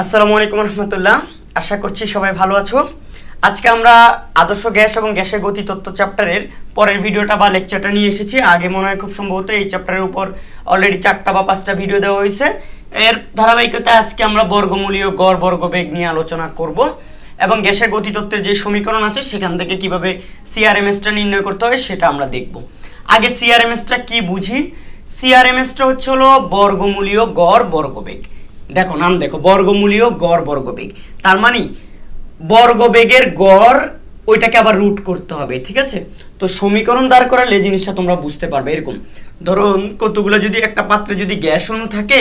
আসসালামু আলাইকুম রহমতুল্লাহ, আশা করছি সবাই ভালো আছো। আজকে আমরা আদর্শ গ্যাস এবং গ্যাসের গতি তত্ত্ব চ্যাপ্টারের পরের ভিডিওটা বা লেকচারটা নিয়ে এসেছি। আগে মনে হয় খুব সম্ভবত এই চ্যাপ্টারের উপর অলরেডি 4টা বা 5টা ভিডিও দেওয়া হয়েছে। এর ধারাবাহিকতায় আজকে আমরা বর্গমূলীয় গড় বর্গবেগ নিয়ে আলোচনা করব এবং গ্যাসের গতি তত্ত্বের যে সমীকরণ আছে সেখান থেকে কিভাবে সিআরএমএসটা নির্ণয় করতে হয় সেটা আমরা দেখব। আগে সিআরএমএসটা কি বুঝি। সিআরএমএসটা হচ্ছে হলো বর্গমূলীয় গড় বর্গবেগ। দেখো নাম দেখো, বর্গমূলীয় গড় বর্গবেগ, তার মানে বর্গবেগের গড় ওইটাকে আবার রুট করতে হবে, ঠিক আছে। তো সমীকরণ দাঁড় করালে জিনিসটা তোমরা বুঝতে পারবে। এরকম ধরো কতগুলো যদি একটা পাত্রে যদি গ্যাস অণু থাকে,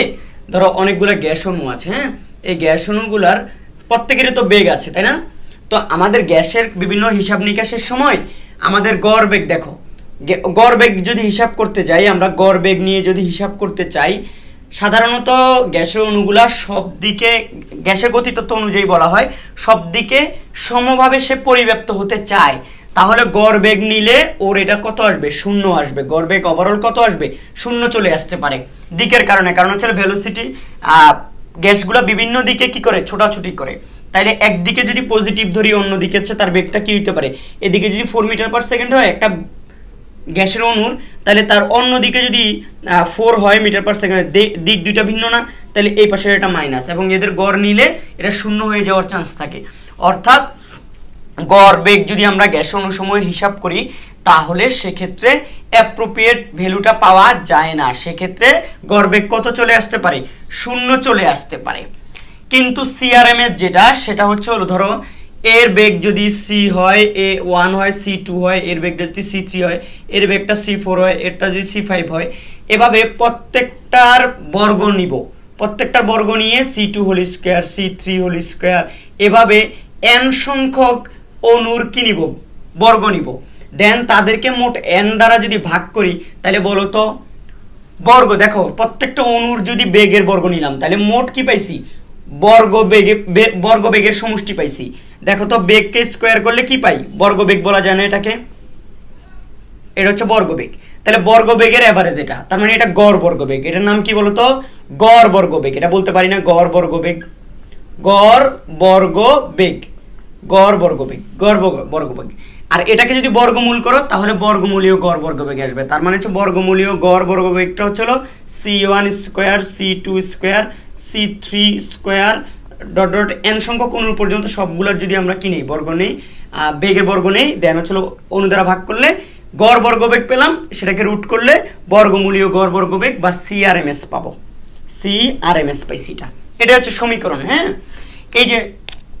ধরো অনেকগুলো গ্যাস অণু আছে, হ্যাঁ, এই গ্যাস অণুগুলার প্রত্যেকেরই তো বেগ আছে, তাই না? তো আমাদের গ্যাসের বিভিন্ন হিসাব নিকাশের সময় আমাদের গড় বেগ, দেখো গড় বেগ যদি হিসাব করতে যাই, আমরা গড় বেগ নিয়ে যদি হিসাব করতে চাই, সাধারণত গ্যাসের অণুগুলা সব দিকে, গ্যাসের গতিতত্ত্ব অনুযায়ী বলা হয় সব দিকে সমভাবে সে পরিব্যাপ্ত হতে চায়। তাহলে গড় বেগ নিলে ওর এটা কত আসবে? শূন্য আসবে। গড় বেগ ওভারঅল কত আসবে? শূন্য চলে আসতে পারে দিকের কারণে। কারণ হচ্ছে ভেলোসিটি, গ্যাসগুলো বিভিন্ন দিকে কি করে? ছোটাছুটি করে। তাইলে একদিকে যদি পজিটিভ ধরি, অন্যদিকে হচ্ছে তার বেগটা কি হইতে পারে? এদিকে যদি 4 মিটার পার সেকেন্ড হয় একটা গ্যাসের অণুর, তাহলে তার অন্যদিকে যদি 4 হয় মিটার পার সেকেন্ড, দিক দুইটা ভিন্ন না, তাহলে এই পাশে এটা মাইনাস, এবং এদের গড় নিলে এটা শূন্য হয়ে যাওয়ার চান্স থাকে। অর্থাৎ গড় বেগ যদি আমরা গ্যাস অণু সময়ের হিসাব করি, তাহলে সেক্ষেত্রে অ্যাপ্রোপ্রিয়েট ভ্যালুটা পাওয়া যায় না। সেক্ষেত্রে গড় বেগ কত চলে আসতে পারে? শূন্য চলে আসতে পারে। কিন্তু সিআরএমএস যেটা, সেটা হচ্ছে হলো ধরো এর বেগ যদি সি হয়, A1 হয়, C2 হয়, এর বেগটা যদি C3 হয়, এর বেগটা C4 হয়, এরটা যদি C5 হয়, এভাবে প্রত্যেকটার বর্গ নিব। প্রত্যেকটার বর্গ নিয়ে C2 whole square, C3 whole square, এভাবে n সংখ্যক অণুর কি নিব? বর্গ নিব। দেন তাদেরকে মোট n দ্বারা যদি ভাগ করি, তাহলে বলো তো বর্গ, দেখো প্রত্যেকটা অণুর যদি বেগের বর্গ নিলাম, তাহলে মোট কি পাইছি? বর্গবেগের সমষ্টি পাইছি। দেখো তো বেগকে স্কোয়ার করলে কি পাই? বর্গবেগ বলা যায় না এটাকে? এটা হচ্ছে বর্গবেগ। তাহলে বর্গবেগের এভারেজ এটা, তার মানে এটা গড় বর্গবেগ। এটার নাম কি বলতো? গড় বর্গবেগ। এটা বলতে পারি না গড় বর্গবেগ, গড় বর্গবেগ, গড় বর্গবেগ, গড় বর্গবেগ। আর এটাকে যদি বর্গমূল করো, তাহলে বর্গমূলীয় গড় বর্গবেগ আসবে। তার মানে হচ্ছে বর্গমূলীয় গড় বর্গবেগটা হচ্ছে C1 square, C2 square, C3 square dot dot n সংখ্যক অণু পর্যন্ত সবগুলোর যদি আমরা কি নেই? বর্গ নেই, বেগের বর্গ নেই, দেন হচ্ছে অণু দ্বারা ভাগ করলে গড় বর্গবেগ পেলাম, সেটাকে রুট করলে বর্গমূলীয় গড় বর্গবেগ বা সিআরএমএস পাবো। সিআরএমএস পাইছি, এটা হচ্ছে সমীকরণ। হ্যাঁ, এই যে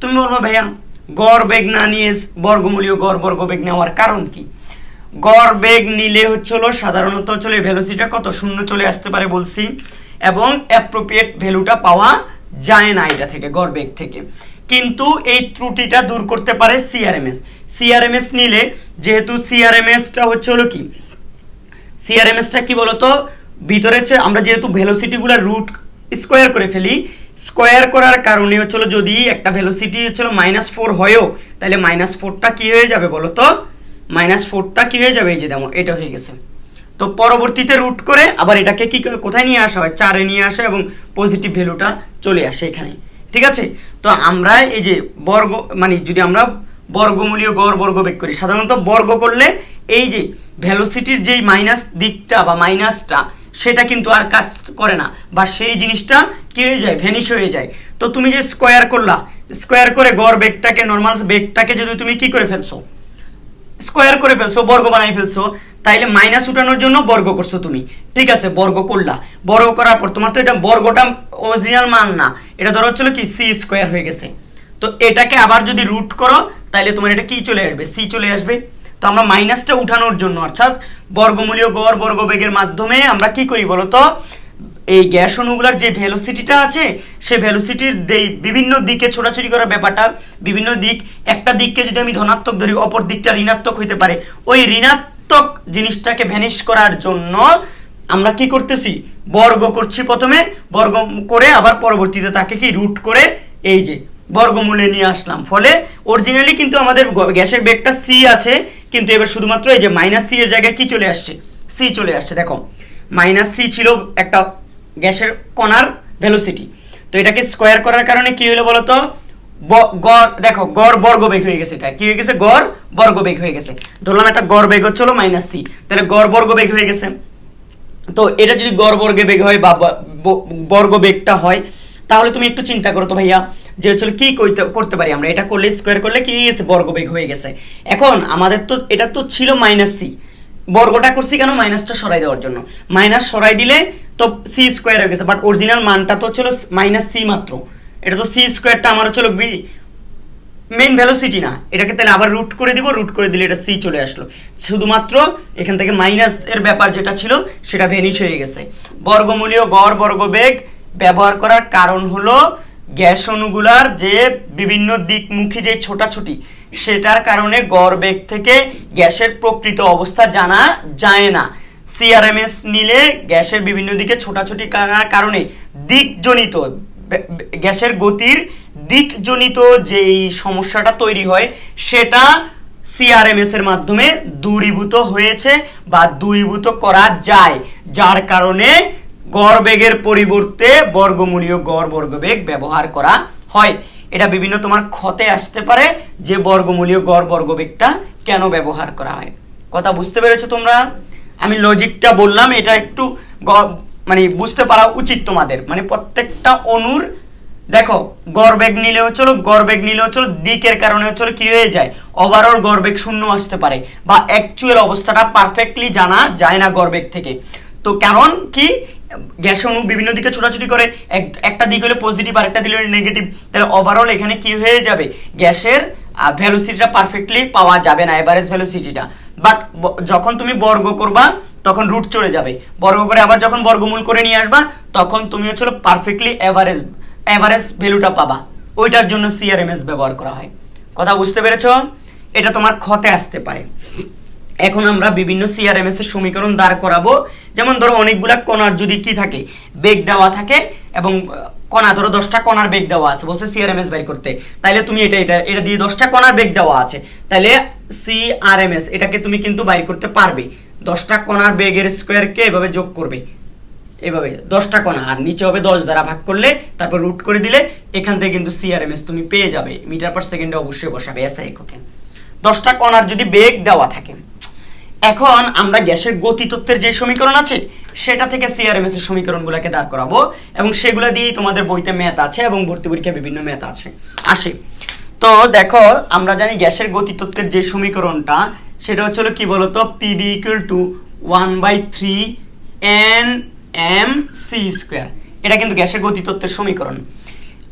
তুমি বলবো ভাইয়া গড় বেগ না নিয়ে বর্গমূলীয় গড় বর্গবেগ নেওয়ার কারণ কি? গড় বেগ নিলে হচ্ছে সাধারণত হচ্ছে ভেলোসিটিটা কত? শূন্য চলে আসতে পারে বলছি, এবং অ্যাপ্রোপ্রিয়েট ভ্যালুটা পাওয়া যায় না এটা থেকে, গড় বেগ থেকে। কিন্তু এই ত্রুটিটা দূর করতে পারে সিআরএমএস। সিআরএমএস নিলে, যেহেতু সিআরএমএসটা হচ্ছে কি, সিআরএমএসটা কি বলতো, ভিতরে হচ্ছে আমরা যেহেতু ভেলোসিটিগুলো রুট স্কোয়ার করে ফেলি, স্কোয়ার করার কারণে হচ্ছে যদি একটা ভেলোসিটি হচ্ছে -4 হয়ও, তাহলে -4টা কি হয়ে যাবে বলতো? -4টা কি হয়ে যাবে? এই যে দেখো এটা হয়ে গেছে। তো পরবর্তীতে রুট করে আবার এটাকে কি কোথায় নিয়ে আসা হয়? 4-এ নিয়ে আসা, এবং পজিটিভ ভ্যালুটা চলে আসে এখানে, ঠিক আছে। তো আমরা এই যে বর্গ, মানে যদি আমরা বর্গমূলীয় গড় বর্গবেগ করি, সাধারণত বর্গ করলে এই যে ভেলোসিটির যেই মাইনাস দিকটা বা মাইনাসটা, সেটা কিন্তু আর কাজ করে না, বা সেই জিনিসটা কি হয়ে যায়? ভ্যানিশ হয়ে যায়। তো তুমি যে স্কোয়ার করলা, স্কোয়ার করে গড় বেগটাকে, নর্মাল বেগটাকে যদি তুমি কি করে ফেলছো? স্কোয়ার করে ফেলছো, বর্গ বানাই ফেলছো, তাইলে মাইনাস উঠানোর জন্য বর্গ করছো তুমি, ঠিক আছে, বর্গ করলা। বর্গ করার পর তোমার তো এটা বর্গটা অরিজিনাল মান না, এটা ধরো হচ্ছিল কি সি স্কোয়ার হয়ে গেছে। তো এটাকে আবার যদি রুট করো, তাইলে তোমার এটা কি চলে আসবে? সি চলে আসবে। তো আমরা মাইনাসটা উঠানোর জন্য, অর্থাৎ বর্গমূলীয় গড় বর্গবেগের মাধ্যমে আমরা কি করি বলতো? এই গ্যাস অণুগুলোর যে ভেলোসিটিটা আছে, সেই ভেলোসিটির বিভিন্ন দিকে ছোটাছুটি করার ব্যাপারটা, বিভিন্ন দিক, একটা দিককে যদি আমি ধনাত্মক ধরি, অপর দিকটা ঋণাত্মক হইতে পারে, ওই ঋণাত্মক জিনিসটাকে ভ্যানিশ করার জন্য আমরা কি করতেছি? বর্গ করছি প্রথমে, বর্গ করে আবার পরবর্তীতে তাকে কি রুট করে এই যে বর্গমূলে নিয়ে আসলাম। ফলে অরিজিনালি কিন্তু আমাদের গ্যাসের বেগটা সি আছে, কিন্তু এবার শুধুমাত্র এই যে -c এর জায়গায় কি চলে আসছে? সি চলে আসছে। দেখো মাইনাস সি ছিল একটা গ্যাসের কণার ভেলোসিটি, তো এটাকে স্কোয়ার করার কারণে কি হলো বলো তো, গড় দেখো গড় বর্গবেগ হয়ে গেছে। এটা কি হয়ে গেছে, গড় বর্গবেগ হয়ে গেছে। ধরলাম একটা গড় বেগ হচ্ছিল মাইনাস সি, তাহলে গড় বর্গবেগ হয়ে গেছে। তো এটা যদি গড় বর্গবেগ হয় বা বর্গবেগটা হয়, তাহলে তুমি একটু চিন্তা করো তো ভাইয়া, যে হচ্ছে কি করতে পারি আমরা, এটা করলে স্কোয়ার করলে কি হয়ে গেছে, বর্গবেগ হয়ে গেছে। এখন আমাদের তো এটা তো ছিল মাইনাস সি, বর্গটা করছি কেন, মাইনাসটা সরাই দেওয়ার জন্য। মাইনাস সরাই দিলে তো সি স্কোয়ার হয়ে গেছে, বাট অরিজিনাল মানটা তো ছিল মাইনাস সি মাত্র। এটা তো সি স্কোয়ারটা আমার হচ্ছিল বি মেইন ভেলোসিটি না, এটাকে তাহলে আবার রুট করে দিব, রুট করে দিলে এটা সি চলে আসলো। শুধুমাত্র এখান থেকে মাইনাস এর ব্যাপার যেটা ছিল সেটা ভ্যানিশ হয়ে গেছে। বর্গমূলীয় গড় বর্গবেগ ব্যবহার করার কারণ হলো গ্যাস অণুগুলার যে বিভিন্ন দিকমুখী যে ছোটাছুটি, সেটার কারণে গড় বেগ থেকে গ্যাসের প্রকৃত অবস্থা জানা যায় না। সিআরএমএস নিলে গ্যাসের বিভিন্ন দিকে ছোটাছুটি করার কারণে দিকজনিত গ্যাসের গতির দিকজনিত যেই সমস্যাটা তৈরি হয়, সেটা সিআরএমএস এর মাধ্যমে দূরীভূত হয়েছে বা দূরীভূত করা যায়, যার কারণে গড় বেগের পরিবর্তে বর্গমূলীয় গড় বর্গবেগ ব্যবহার করা হয়। এটা বিভিন্ন তোমার ক্ষতে আসতে পারে যে বর্গমূলীয় গড় বর্গবেগটা কেন ব্যবহার করা হয়। কথা বুঝতে পেরেছো তোমরা? আমি লজিকটা বললাম, এটা একটু মানে বুঝতে পারা উচিত তোমাদের। মানে প্রত্যেকটা অণুর দেখো গড়বেগ নিলে হচ্ছিল, গড়বেগ নিলে হচ্ছিল দিকের কারণে হচ্ছিল কি হয়ে যায়, ওভারঅল গড়বেগ শূন্য আসতে পারে বা অ্যাকচুয়াল অবস্থাটা পারফেক্টলি জানা যায় না গড়বেগ থেকে। তো কারণ কি, গ্যাস অণু বিভিন্ন দিকে ছোটাছুটি করে, একটা দিক হলে পজিটিভ আর একটা দিক হলে নেগেটিভ, তাহলে ওভারঅল এখানে কি হয়ে যাবে, গ্যাসের ভ্যালোসিটিটা পারফেক্টলি পাওয়া যাবে না, এভারেজ ভ্যালোসিটিটা। বাট যখন তুমি বর্গ করবা তখন রুট চলে যাবে, বর্গ করে আবার যখন বর্গমূল করে নিয়ে আসবা তখন তুমি হচ্ছিল পারফেক্টলি এভারেজ ভ্যালুটা পাবা। ওইটার জন্য সিআরএমএস ব্যবহার করা হয়। কথা বুঝতে পেরেছো? এটা তোমার ক্ষতে আসতে পারে। এখন আমরা বিভিন্ন সিআরএমএস এর সমীকরণ দাঁড় করাবো। যেমন ধরো অনেকগুলা কণার যদি কি থাকে, বেগ দেওয়া থাকে, এবং কণা ধরো 10টা কণার বেগ দেওয়া আছে, বলছে সিআরএমএস বের করতে, তাইলে তুমি এটা দিয়ে 10টা কণার বেগ দেওয়া আছে, তাইলে সিআরএমএস এটাকে তুমি কিন্তু বাইর করতে পারবে। 10টা কণার বেগের স্কোয়ারকে এভাবে যোগ করবে, এভাবে 10টা কণা, আর নিচে হবে 10 দ্বারা ভাগ করলে, তারপর রুট করে দিলে এখান থেকে কিন্তু সিআরএমএস তুমি পেয়ে যাবে। মিটার পার সেকেন্ডে অবশ্যই বসাবে এসআই এককে। 10টা কণার যদি বেগ দেওয়া থাকে, এখন আমরা গ্যাসের গতিতত্ত্বের যে সমীকরণ আছে সেটা থেকে সিআরএমএস এর সমীকরণগুলোকে দাঁড় করাবো, এবং সেগুলো দিয়েই তোমাদের বইতে ম্যাথ আছে এবং ভর্তি পরীক্ষায় বিভিন্ন ম্যাথ আসে। তো দেখো আমরা জানি গ্যাসের গতিতত্ত্বের যে সমীকরণটা সেটা হচ্ছে কি বলতো, পিবি ইকুয়াল টু 1/3 NmC²। এটা কিন্তু গ্যাসের গতিতত্ত্বের সমীকরণ।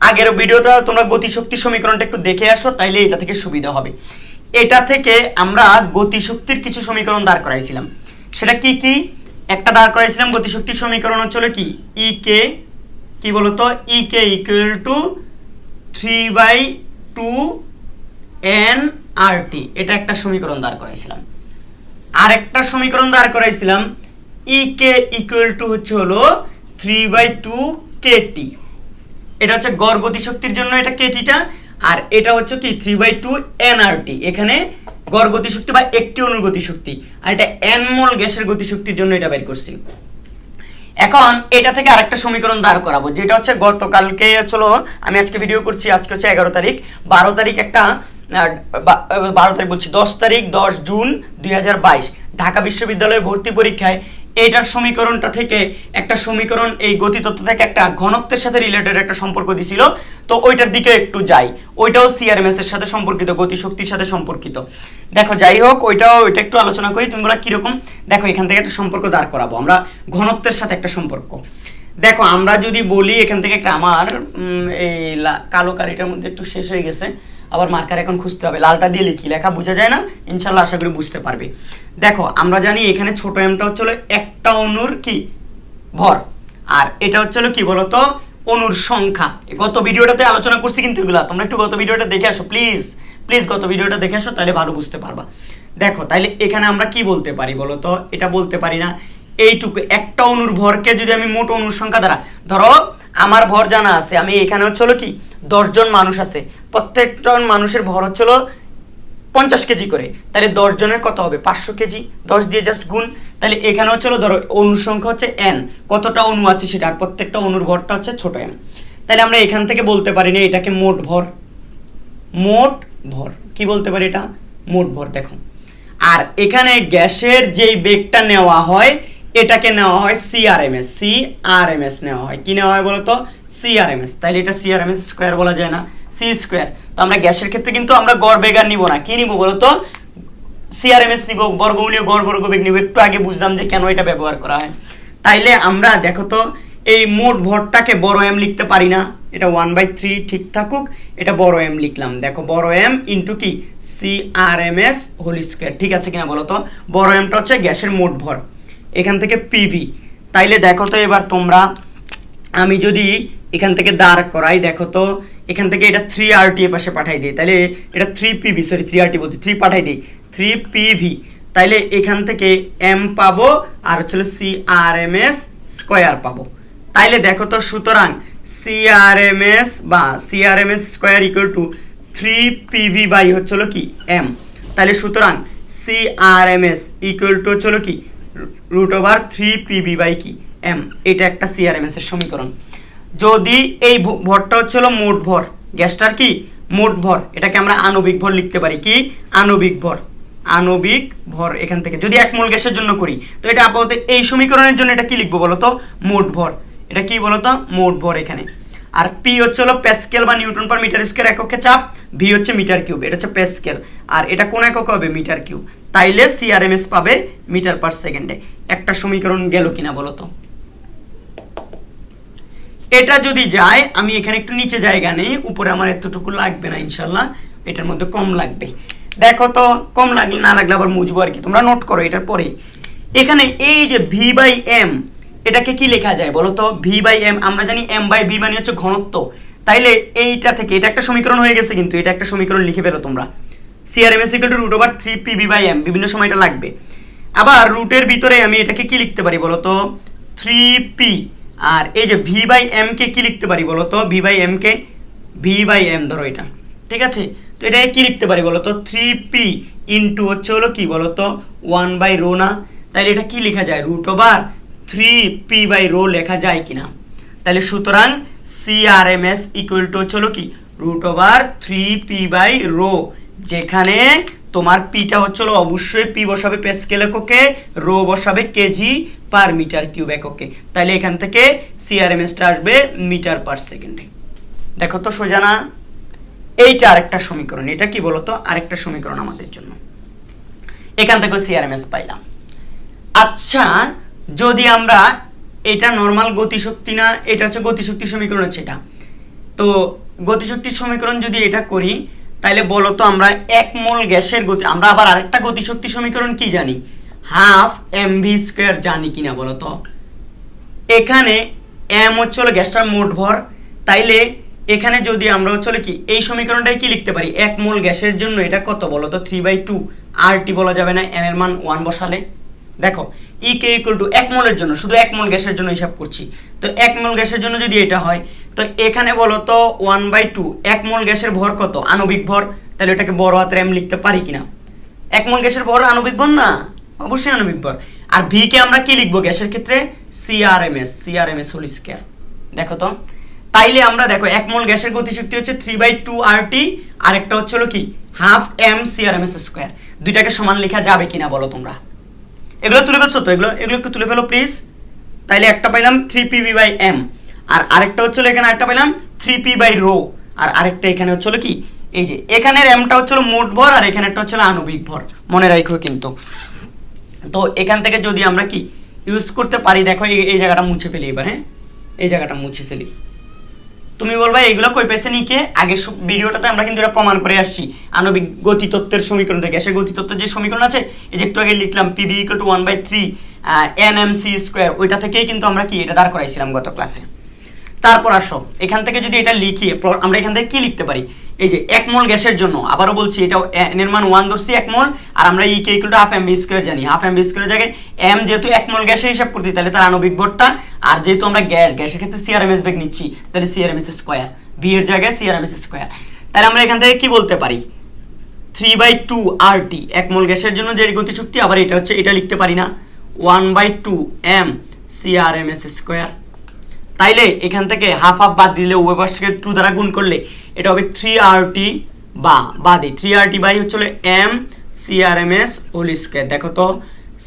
আগের ভিডিওটা তোমরা গতিশক্তি সমীকরণটা একটু দেখে আসো, তাইলে এটা থেকে সুবিধা হবে। এটা থেকে আমরা গতিশক্তির কিছু সমীকরণ দাঁড় করাইছিলাম। সেটা কি কি? একটা দাঁড় করাইছিলাম গতিশক্তির সমীকরণ হচ্ছিল কি, ইকে কি বলতো, ইকে ইকুয়াল টু 3/2 nRT। এটা একটা সমীকরণ দাঁড় করাইছিলাম। আর একটা সমীকরণ দাঁড় করাইছিলাম ইকে ইকুয়াল টু হচ্ছে হলো 3/2 kT। এটা হচ্ছে গড় গতিশক্তির জন্য এটা কেটিটা, আর এটা হচ্ছে কি 3/2 nRT। এখানে গড় গতিশক্তি বা একটি অণুর গতিশক্তি, আর এটা n মোল গ্যাসের গতিশক্তির জন্য এটা বের করছি। এখন এটা থেকে আরেকটা সমীকরণ দাঁড় করাবো, যেটা হচ্ছে গতকালকে চলো, আমি আজকে ভিডিও করছি, আজকে হচ্ছে 11 তারিখ, 12 তারিখ একটা 12 তারিখ বলছি 10 তারিখ 10 জুন 2022 ঢাকা বিশ্ববিদ্যালয়ে ভর্তি পরীক্ষায় এইটার সমীকরণটা থেকে একটা সমীকরণ, এই গতিতত্ত্ব থেকে একটা ঘনত্বের সাথে রিলেটেড একটা সম্পর্ক দিছিল। তো ওইটার দিকে একটু যাই, ওইটাও সিআরএমএস এর সাথে সম্পর্কিত, গতিশক্তির সাথে সম্পর্কিত। দেখো যাই হোক, ওইটা একটু আলোচনা করি। তুমি বলা কিরকম, দেখো এখান থেকে একটা সম্পর্ক দাঁড় করাবো আমরা, ঘনত্বের সাথে একটা সম্পর্ক। দেখো আমরা যদি বলি এখান থেকে একটা, আমার এই কালো কালিটার মধ্যে একটু শেষ হয়ে গেছে, আবার মার্কার এখন খুঁজতে হবে, লালটা দিয়ে লিখি, লেখা বোঝা যায় না, ইনশাল্লাহ আশা করি বুঝতে পারবে। দেখো আমরা জানি এখানে ছোট এমটা হচ্ছে একটা অণুর কি ভর, আর এটা হচ্ছে কি বলতো, অণুর সংখ্যা। গত ভিডিওটাতে আলোচনা করছি কিন্তু এগুলা, তোমরা একটু গত ভিডিওটা দেখে আসো প্লিজ, গত ভিডিওটা দেখে আসো, তাহলে ভালো বুঝতে পারবা। দেখো তাইলে এখানে আমরা কি বলতে পারি বলতো, এটা বলতে পারি না, এইটুকু একটা অণুর ভরকে যদি আমি মোট অণুর সংখ্যা দ্বারা, ধরো আমার ভর জানা আছে, আমি এখানে হচ্ছে কি 10 জন মানুষ আছে, প্রত্যেকজন মানুষের ভর হচ্ছিল 50 কেজি করে, তাহলে 10 জনের কত হবে 500 কেজি, 10 দিয়ে জাস্ট গুণ, তাহলে এখানে হচ্ছে ধরো অণুর সংখ্যা হচ্ছে n, কতটা অণু আছে সেটা, আর প্রত্যেকটা অণুর ভরটা হচ্ছে ছোট m। তাহলে আমরা এখান থেকে বলতে পারি না এটাকে মোট ভর, মোট ভর কি বলতে পারি, এটা মোট ভর। দেখো আর এখানে গ্যাসের যেই বেগটা নেওয়া হয় এটাকে নেওয়া হয় সিআরএমএস, সিআরএমএস নেওয়া হয়, কি নেওয়া হয় বলতো, সিআরএমএস। তাহলে এটা সিআরএমএস স্কয়ার বলা যায় না, সি স্কয়ার। তো আমরা গ্যাসের ক্ষেত্রে কিন্তু আমরা গড় বেগ আর নিব না, কি নিব বলতো, সিআরএমএস নিব, বর্গমূলীয় গড় বর্গবেগ নিব। একটু আগে বুঝলাম যে কেন এটা ব্যবহার করা হয়। তাইলে আমরা দেখো তো এই মোট ভরটাকে বড় এম লিখতে পারি না, এটা 1/3 ঠিক থাকুক, এটা বড় এম লিখলাম। দেখো বড় এম ইন্টু কি সিআরএমএস হোল স্কয়ার, ঠিক আছে কিনা বলো তো। বড় এমটা হচ্ছে গ্যাসের মোট ভর, এখান থেকে পিভি। তাইলে দেখো তো এবার তোমরা, আমি যদি এখান থেকে দাঁড় করাই, দেখো তো এখান থেকে এটা 3RT এর পাশে পাঠাই দিই, তাহলে এটা 3PV, সরি 3RT বলছি, 3 পাঠাই দিই, 3PV। তাইলে এখান থেকে এম পাবো আর হচ্ছে সিআরএমএস স্কয়ার পাবো। তাইলে দেখো তো সুতরাং সিআরএমএস বা CRMS square equal to 3PV by হচ্ছিল কি এম। তাহলে সুতরাং সিআরএমএস ইকুয়াল টু হচ্ছিল কি √3PV বাই কি এম। এটা একটা সিআরএমএস এর সমীকরণ। যদি এই ভরটা হচ্ছিল মোট ভর, গ্যাসটার কি মোট ভর, এটাকে আমরা আণবিক ভর লিখতে পারি, কি আণবিক ভর, আণবিক ভর। এখান থেকে যদি 1 মোল গ্যাসের জন্য করি তো এটা আপাতত এই সমীকরণের জন্য এটা কি লিখবো বলতো, মোট ভর। এটা কি বলতো, মোট ভর এখানে। আর পি হচ্ছে হলো প্যাসকেল বা নিউটন পার মিটার স্কয়ার এককে চাপ, ভি হচ্ছে মিটার কিউব, এটা হচ্ছে প্যাসকেল, আর এটা কোন একক হবে, মিটার কিউব। তাইলে সিআরএমএস পাবে মিটার পার সেকেন্ডে। একটা সমীকরণ গেল কিনা বলতো। এটা যদি যায়, আমি এখানে একটু নিচে জায়গা নেই, উপরে আমার এতটুকু লাগবে না ইনশাল্লাহ, এটার মধ্যে কম লাগবে। দেখো তো কম লাগলে না লাগলে আবার মুছবো আর কি, তোমরা নোট করো এটার পরে। এখানে এই যে ভি বাই এম, এটাকে কি লেখা যায় বলো তো, ভি বাই এম আমরা জানি এম বাই ভি মানে হচ্ছে ঘনত্ব। তাইলে এইটা থেকে এটা একটা সমীকরণ হয়ে গেছে, কিন্তু এটা একটা সমীকরণ লিখে ফেলো তোমরা, CRMS equal to √3PV by M. বিভিন্ন সময় এটা লাগবে। আবার রুটের ভিতরে আমি এটাকে কি লিখতে পারি বলো তো, 3P। আর এই যে ভি বাই এম কে কি লিখতে পারি বলো তো, ভি বাই এম কে, ভি বাই এম ধরো এটা, ঠিক আছে। তো এটা কি লিখতে পারি বলো তো, 3P ইন্টু হচ্ছে হলো কি বলো তো 1/ρ না। তাহলে এটা কি লেখা যায়, √3P/ρ লেখা যায় কিনা। তাহলে সুতরাং সিআরএমএস ইকুয়াল টু হচ্ছে হলো কি √3P/ρ, যেখানে তোমার পিটা হচ্ছে হলো অবশ্যই পি বসাবে প্যাসকেল এককে, রো বসাবে কেজি পার মিটার কিউব এককে। তাহলে এখান থেকে সিআরএমএসটা আসবে মিটার পার সেকেন্ডে। দেখো তো সোজা না। এইটা আরেকটা সমীকরণ, এটা কি বলতো আরেকটা সমীকরণ আমাদের জন্য। এখান থেকে সিআরএমএস পাইলাম। আচ্ছা যদি আমরা, এটা নরমাল গতিশক্তি না, এটা হচ্ছে গতিশক্তি সমীকরণ হচ্ছে এটা। তো গতিশক্তির সমীকরণ যদি এটা করি, তাহলে বলো তো আমরা 1 মোল গ্যাসের গতি, আমরা আবার আরেকটা গতিশক্তি সমীকরণ কি জানি, 12mv² জানি কিনা বলো তো। এখানে এম হচ্ছে হলো গ্যাসটার মোট ভর। তাইলে এখানে যদি আমরা হচ্ছে কি এই সমীকরণটাই কি লিখতে পারি, 1 মোল গ্যাসের জন্য এটা কত বলো তো, 3/2 RT বলা যাবে না, n এর মান 1 বসালে। দেখো ই কে ইকুয়াল টু 1 মোলের জন্য, শুধু 1 মোল গ্যাসের জন্য হিসাব করছি। তো 1 মোল গ্যাসের জন্য যদি এটা হয়, তো এখানে বলো তো 1/2, 1 মোল গ্যাসের ভর কত, আণবিক ভর। তাহলে এটাকে বড় হাতের এম লিখতে পারি কিনা। 1 মোল গ্যাসের ভর আণবিক ভর না, অবশ্যই আণবিক ভর। আর ভি কে আমরা কি লিখবো গ্যাসের ক্ষেত্রে, সিআরএমএস হোল স্কয়ার। দেখো তো তাইলে আমরা দেখো 1 মোল গ্যাসের গতিশক্তি হচ্ছে 3/2 RT, আর একটা হচ্ছে হলো কি 12m সিআরএমএস স্কয়ার। দুইটাকে সমান লেখা যাবে কিনা বলো তোমরা। এগুলো তুলে ফেলছো তো, এগুলো একটু তুলে ফেলো প্লিজ। তাইলে একটা পাইলাম 3PV/m, আর আরেকটা হচ্ছে এখানে আরেকটা পাইলাম 3P/ρ, আর আরেকটা এখানে হচ্ছে কি এই যে এখানের এমটা হচ্ছে মোট ভর, আর এখানে একটা হচ্ছে আণবিক ভর, মনে রাখো কিন্তু। তো এখান থেকে যদি আমরা কি ইউজ করতে পারি, দেখো এই জায়গাটা মুছে ফেলি এবার। হ্যাঁ এই জায়গাটা মুছে ফেলি। তুমি বলবা এইগুলো কই পেছে নিকে, আগের ভিডিওটাতে আমরা কিন্তু এটা প্রমাণ করে আসছি আণবিক গতিতত্ত্বের সমীকরণ থেকে। গ্যাসের গতিতত্ত্বের যে সমীকরণ আছে, এই যে একটু আগে লিখলাম PV = 1/3 nmc², ওইটা থেকেই কিন্তু আমরা কি এটা দাঁড় করাইছিলাম গত ক্লাসে। তারপর আসো এখান থেকে যদি এটা লিখি, আমরা এখান থেকে কি লিখতে পারি, এই যে 1 মোল গ্যাসের জন্য আবারও বলছি, এটা n এর মান 1 ধরছি 1 মোল, আর আমরা E = 12mv² জানি। 12mv² জায়গায় m যেহেতু 1 মোল গ্যাসের হিসাব করতে, তাহলে তার আণবিক ভরটা, আর যেহেতু আমরা গ্যাসের ক্ষেত্রে সিআরএমএস বেগ নিচ্ছি, তাহলে সিআরএমএস স্কয়ার, v এর জায়গায় সিআরএমএস স্কয়ার। তাহলে আমরা এখান থেকে কি বলতে পারি, 3/2 RT 1 মোল গ্যাসের জন্য যে গতিশক্তি, আবার এটা হচ্ছে এটা লিখতে পারি না 1/2 m CRMS স্কয়ার। তাইলে এখান থেকে হাফ হাফ বাদ দিলে উভয় পাশকে 2 দ্বারা গুণ করলে এটা হবে 3RT বাদে 3RT বাই হচ্ছে m CRMS হোল স্কয়ার। দেখো তো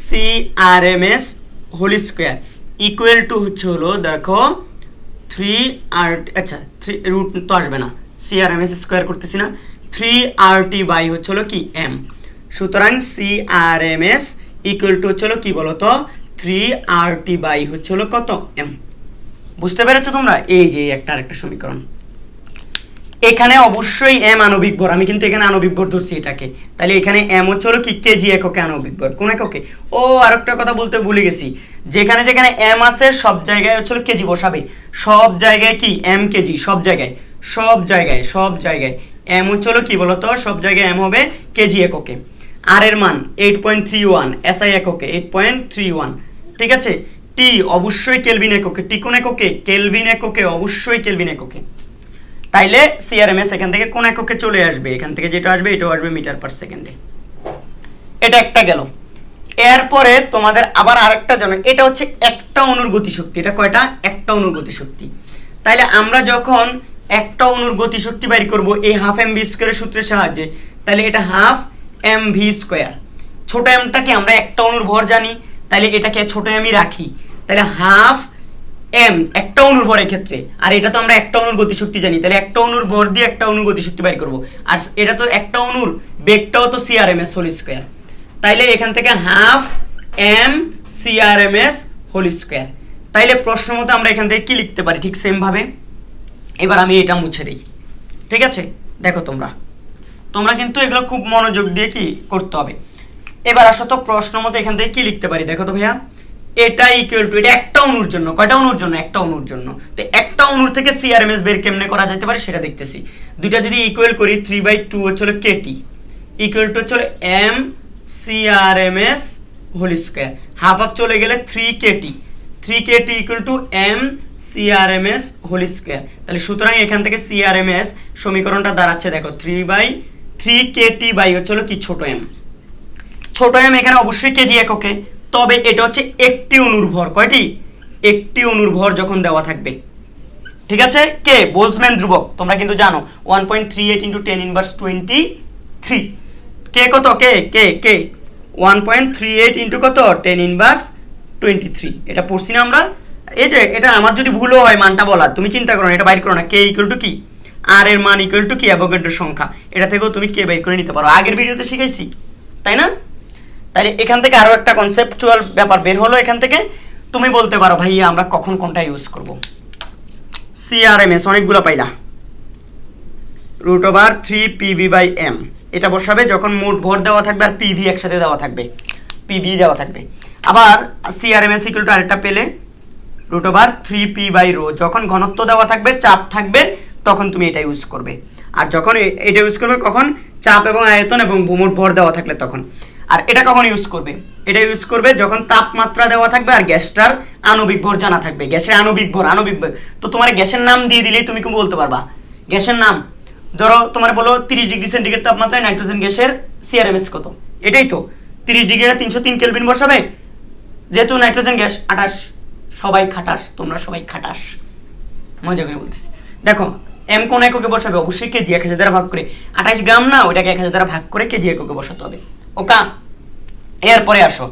CRMS whole square equal to হচ্ছে হলো দেখো 3RT, আচ্ছা 3 রুট তো আসবে না, CRMS স্কয়ার করতেছি না, 3RT বাই হচ্ছে হলো কি m। সুতরাং CRMS ইকুয়াল টু হচ্ছে হলো কি বলতো 3RT বাই হচ্ছে হলো কত m। বুঝতে পেরেছো তোমরা? এই যে একটা আরেকটা সমীকরণ। এখানে অবশ্যই m আণবিক ভর, আমি কিন্তু এখানে আণবিক ভর ধরছি এটাকে, তাহলে এখানে m হচ্ছে হলো কি কেজি এককে আণবিক ভর। কোন এককে? ও আরেকটা কথা বলতে ভুলে গেছি, যেখানে যেখানে m আছে সব জায়গায় হচ্ছে হলো কেজি বসাবে। সব জায়গায় কি m কেজি, সব জায়গায় সব জায়গায় সব জায়গায় m হচ্ছে হলো কি বলতো, সব জায়গায় m হবে কেজি এককে। আর এর মান 8.31, SI এককে 8.31, ঠিক আছে। টি অবশ্যই কেলভিন এককে, টি কোন এককে? কেলভিন এককে, অবশ্যই কেলভিন এককে। তাইলে CRMS এখান থেকে কোন এককে চলে আসবে, এখান থেকে যেটা আসবে এটাও আসবে মিটার পার সেকেন্ডে। এটা একটা গেল। এরপরে তোমাদের আবার আরেকটা জানো, এটা হচ্ছে একটা অণুর গতিশক্তি। এটা কয়টা? একটা অণুর গতিশক্তি। তাইলে আমরা যখন একটা অণুর গতিশক্তি বের করব এই হাফ mv স্কয়ারের সূত্রের সাহায্যে, তাহলে এটা হাফ mv স্কয়ার। ছোট mটাকে আমরা একটা অণুর ভর জানি, তাহলে এটাকে ছোট mই রাখি, তাহলে হাফ m একটা অণুর ভরের ক্ষেত্রে। আর এটা তো আমরা একটা অণুর গতিশক্তি জানি, তাহলে একটা অণুর ভর দিয়ে একটা অণুর গতিশক্তি বের করব। আর এটা তো একটা অণুর বেগটাও তো CRMS হোল স্কয়ার, তাইলে এখান থেকে half m CRMS whole square. তাইলে প্রশ্ন মতো আমরা এখান থেকে কি লিখতে পারি, ঠিক সেম ভাবে। এবার আমি এটা মুছে দিই, ঠিক আছে। দেখো তোমরা কিন্তু এগুলো খুব মনোযোগ দিয়ে কি করতে হবে। এবার আসো তো প্রশ্ন মতো এখান থেকে কি লিখতে পারি, দেখো তো ভাইয়া। এটা ইকুয়াল টু, এটা একটা অণুর জন্য, কয়টা অণুর জন্য? একটা অণুর জন্য। তো একটা অণুর থেকে CRMS বের কেমনে করা যেতে পারে সেটা দেখতেছি। দুইটা যদি ইকুয়াল করি 3/2 হচ্ছে হলো KT ইকুয়াল টু হচ্ছে হলো m CRMS whole square. Half half চলে গেলে 3KT equal to m CRMS whole square. তাহলে সুতরাং এখান থেকে CRMS সমীকরণটা দাঁড়াচ্ছে দেখো 3/3KT বাই হচ্ছে হলো কি ছোট m। ছোট m এখানে অবশ্যই কেজি এককে, তবে এটা হচ্ছে একটি অণুর ভর। কয়টি? একটি অণুর ভর যখন দেওয়া থাকবে, ঠিক আছে। কে? বোলজম্যান ধ্রুবক, তোমরা কিন্তু জানো 1.38 × 10⁻23। কে কত? কে 1.38 × কত 10⁻23। এটা পড়ছি না আমরা। এই যে এটা আমার যদি ভুলও হয় মানটা বলা, তুমি চিন্তা করো না, এটা বাইর করো না। কে ইকুয়াল টু কি? আর এর মান ইকুয়াল টু কি অ্যাভোগাড্রোর সংখ্যা। এটা থেকেও তুমি কে বের করে নিতে পারো, আগের ভিডিওতে শিখাইছি, তাই না? তাহলে এখান থেকে আরো একটা কনসেপচুয়াল ব্যাপার বের হলো। এখান থেকে তুমি বলতে পারো ভাইয়া আমরা কখন কোনটা ইউজ করব। CRMS অনেকগুলো পাইলা, √3PV/m এটা বসাবে যখন মোট ভর দেওয়া থাকবে আর PV একসাথে দেওয়া থাকবে, PV দেওয়া থাকবে। আবার CRMS ইকুয়াল টু আরেকটা পেলে √3P/ρ যখন ঘনত্ব দেওয়া থাকবে, চাপ থাকবে, তখন তুমি এটা ইউজ করবে। আর যখন এটা ইউজ করবে কখন? চাপ এবং আয়তন এবং মোট ভর দেওয়া থাকলে তখন। আর এটা কখন ইউজ করবে? এটা ইউজ করবে যখন তাপমাত্রা দেওয়া থাকবে আর গ্যাসটার আণবিক ভর জানা থাকবে। গ্যাসের আণবিক ভর তো তোমার গ্যাসের নাম দিয়ে দিলেই তুমি কি বলতে পারবা গ্যাসের নাম। ধরো তোমার বলো 30 ডিগ্রি সেন্টিগ্রেড তাপমাত্রায় নাইট্রোজেন গ্যাসের CRMS কত, এটাই তো 30 ডিগ্রি 303 কেলভিন বসাবে, যেহেতু নাইট্রোজেন গ্যাস 28। সবাই খাটাস, তোমরা সবাই খাটাস, মজা করে বলতেছি। দেখো m কোন এককে বসাবে? অবশ্যই কেজি, 1000 দ্বারা ভাগ করে। 28 গ্রাম না, ওইটাকে 1000 দ্বারা ভাগ করে কেজি এককে বসাতে হবে। ওকা, এরপরে আসো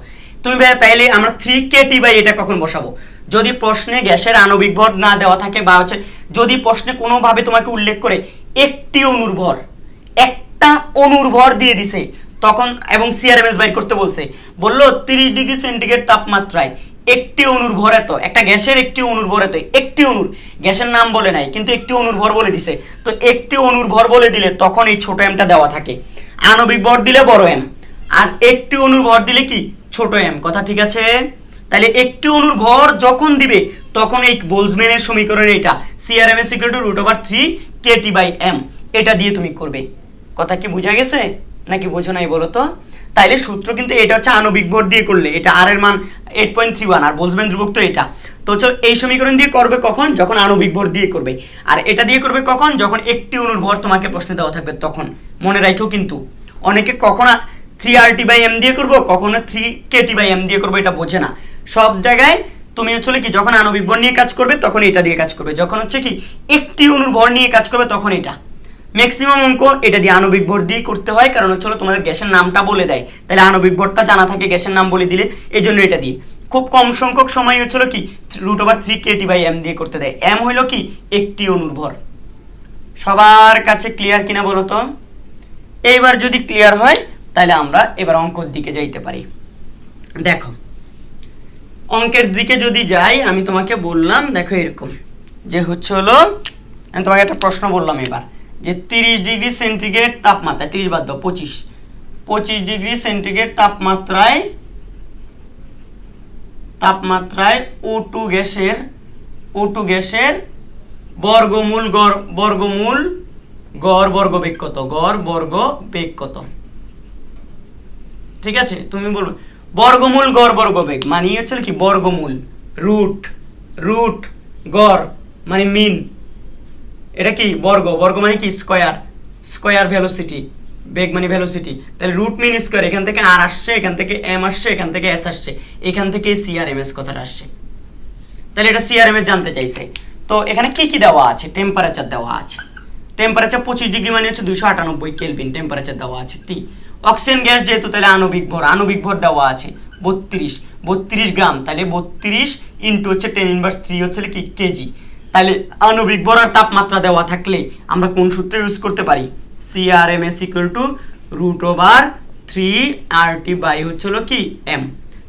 তুমি তাইলে আমরা 3KT বাই এটা কখন বসাবো? যদি প্রশ্নে গ্যাসের আণবিক ভর না দেওয়া থাকে, বা হচ্ছে যদি প্রশ্নে কোনোভাবে তোমাকে উল্লেখ করে একটি অণুর ভর, একটা অণুর ভর দিয়ে দিছে তখন, এবং CRMS বাইর করতে বলছে, বললো 30 ডিগ্রি সেন্টিগ্রেড তাপমাত্রায় একটি অণুর ভর এত, একটা গ্যাসের একটি অণুর ভর এত, একটি অণুর, গ্যাসের নাম বলে নাই কিন্তু একটি অণুর ভর বলে দিছে। তো একটি অণুর ভর বলে দিলে তখন এই ছোট এমটা দেওয়া থাকে, আণবিক ভর দিলে বড় এম, আর একটি অণুর ভর দিলে কি ছোট এম। কথা ঠিক আছে? তাহলে একটি অণুর ভর যখন দিবে তখন এই বোলজম্যানের সমীকরণ এটা CRMS √3KT/m এটা দিয়ে তুমি করবে। কথা কি বোঝা গেছে নাকি বোঝো নাই বলো তো? তাইলে সূত্র কিন্তু এটা হচ্ছে আণবিক ভর দিয়ে করলে, এটা আর এর মান 8.31 আর বোলজম্যান ধ্রুবক তো এটা। তো চলো এই সমীকরণ দিয়ে করবে কখন? যখন আণবিক ভর দিয়ে করবে। আর এটা দিয়ে করবে কখন? যখন একটি অণুর ভর তোমাকে প্রশ্নে দেওয়া থাকবে তখন। মনে রাখো কিন্তু অনেকে কখন 3RT/m দিয়ে করব, কখনো 3KT/m দিয়ে করব, এটা বোঝে না। সব জায়গায় তুমি হচ্ছে কি যখন আণবিক ভর নিয়ে কাজ করবে তখন এটা দিয়ে কাজ করবে, যখন হচ্ছে কি একটি অণুর ভর নিয়ে কাজ করবে তখন এটা। ম্যাক্সিমাম অঙ্ক এটা দিয়ে আণবিক ভর দিয়ে করতে হয়, কারণ হচ্ছে তোমাদের গ্যাসের নামটা বলে দেয়, তাহলে আণবিক ভরটা জানা থাকে, গ্যাসের নাম বলে দিলে, এই জন্য এটা দিয়ে। খুব কম সংখ্যক সময় হচ্ছিল কি √3KT/m দিয়ে করতে দেয়। m হইল কি একটি অণুর ভর। সবার কাছে ক্লিয়ার কিনা বলো তো? এইবার যদি ক্লিয়ার হয় তাহলে আমরা এবার অঙ্কের দিকে যাইতে পারি। দেখো অঙ্কের দিকে যদি যাই, আমি তোমাকে বললাম দেখো এরকম যে হচ্ছে হলো, আমি তোমাকে একটা প্রশ্ন বললাম এবার যে 30 ডিগ্রি সেন্টিগ্রেড তাপমাত্রায়, 30 বাদ দাও 25 ডিগ্রি সেন্টিগ্রেড তাপমাত্রায় O2 গ্যাসের বর্গমূল গড় বর্গবেগ কত? ঠিক আছে, তুমি বলবে বর্গমূল গড় বর্গবেগ মানে হচ্ছে কি বর্গমূল, রুট গড় মানে মিন, এটা কি বর্গ মানে কি স্কয়ার ভেলোসিটি, বেগ মানে ভেলোসিটি, তাহলে রুট মিন স্কয়ার, এখান থেকে আর আসছে, এখান থেকে এম আসছে, এখান থেকে এস আসছে, এখান থেকে CRMS কথাটা আসছে, তাহলে এটা CRMS জানতে চাইছে। তো এখানে কি কি দেওয়া আছে? টেম্পারেচার দেওয়া আছে, টেম্পারেচার 25 ডিগ্রি মানে হচ্ছে 298 কেলভিন টেম্পারেচার দেওয়া আছে। টি অক্সিজেন গ্যাস যেহেতু, তাহলে আণবিক ভর দেওয়া আছে 32 গ্রাম, তাহলে 32 ইন্টু হচ্ছে 10⁻³ হচ্ছে কি কেজি। তাহলে আণবিক ভর আর তাপমাত্রা দেওয়া থাকলে আমরা কোন সূত্র ইউজ করতে পারি? CRMS √3RT বাই হচ্ছে কি m।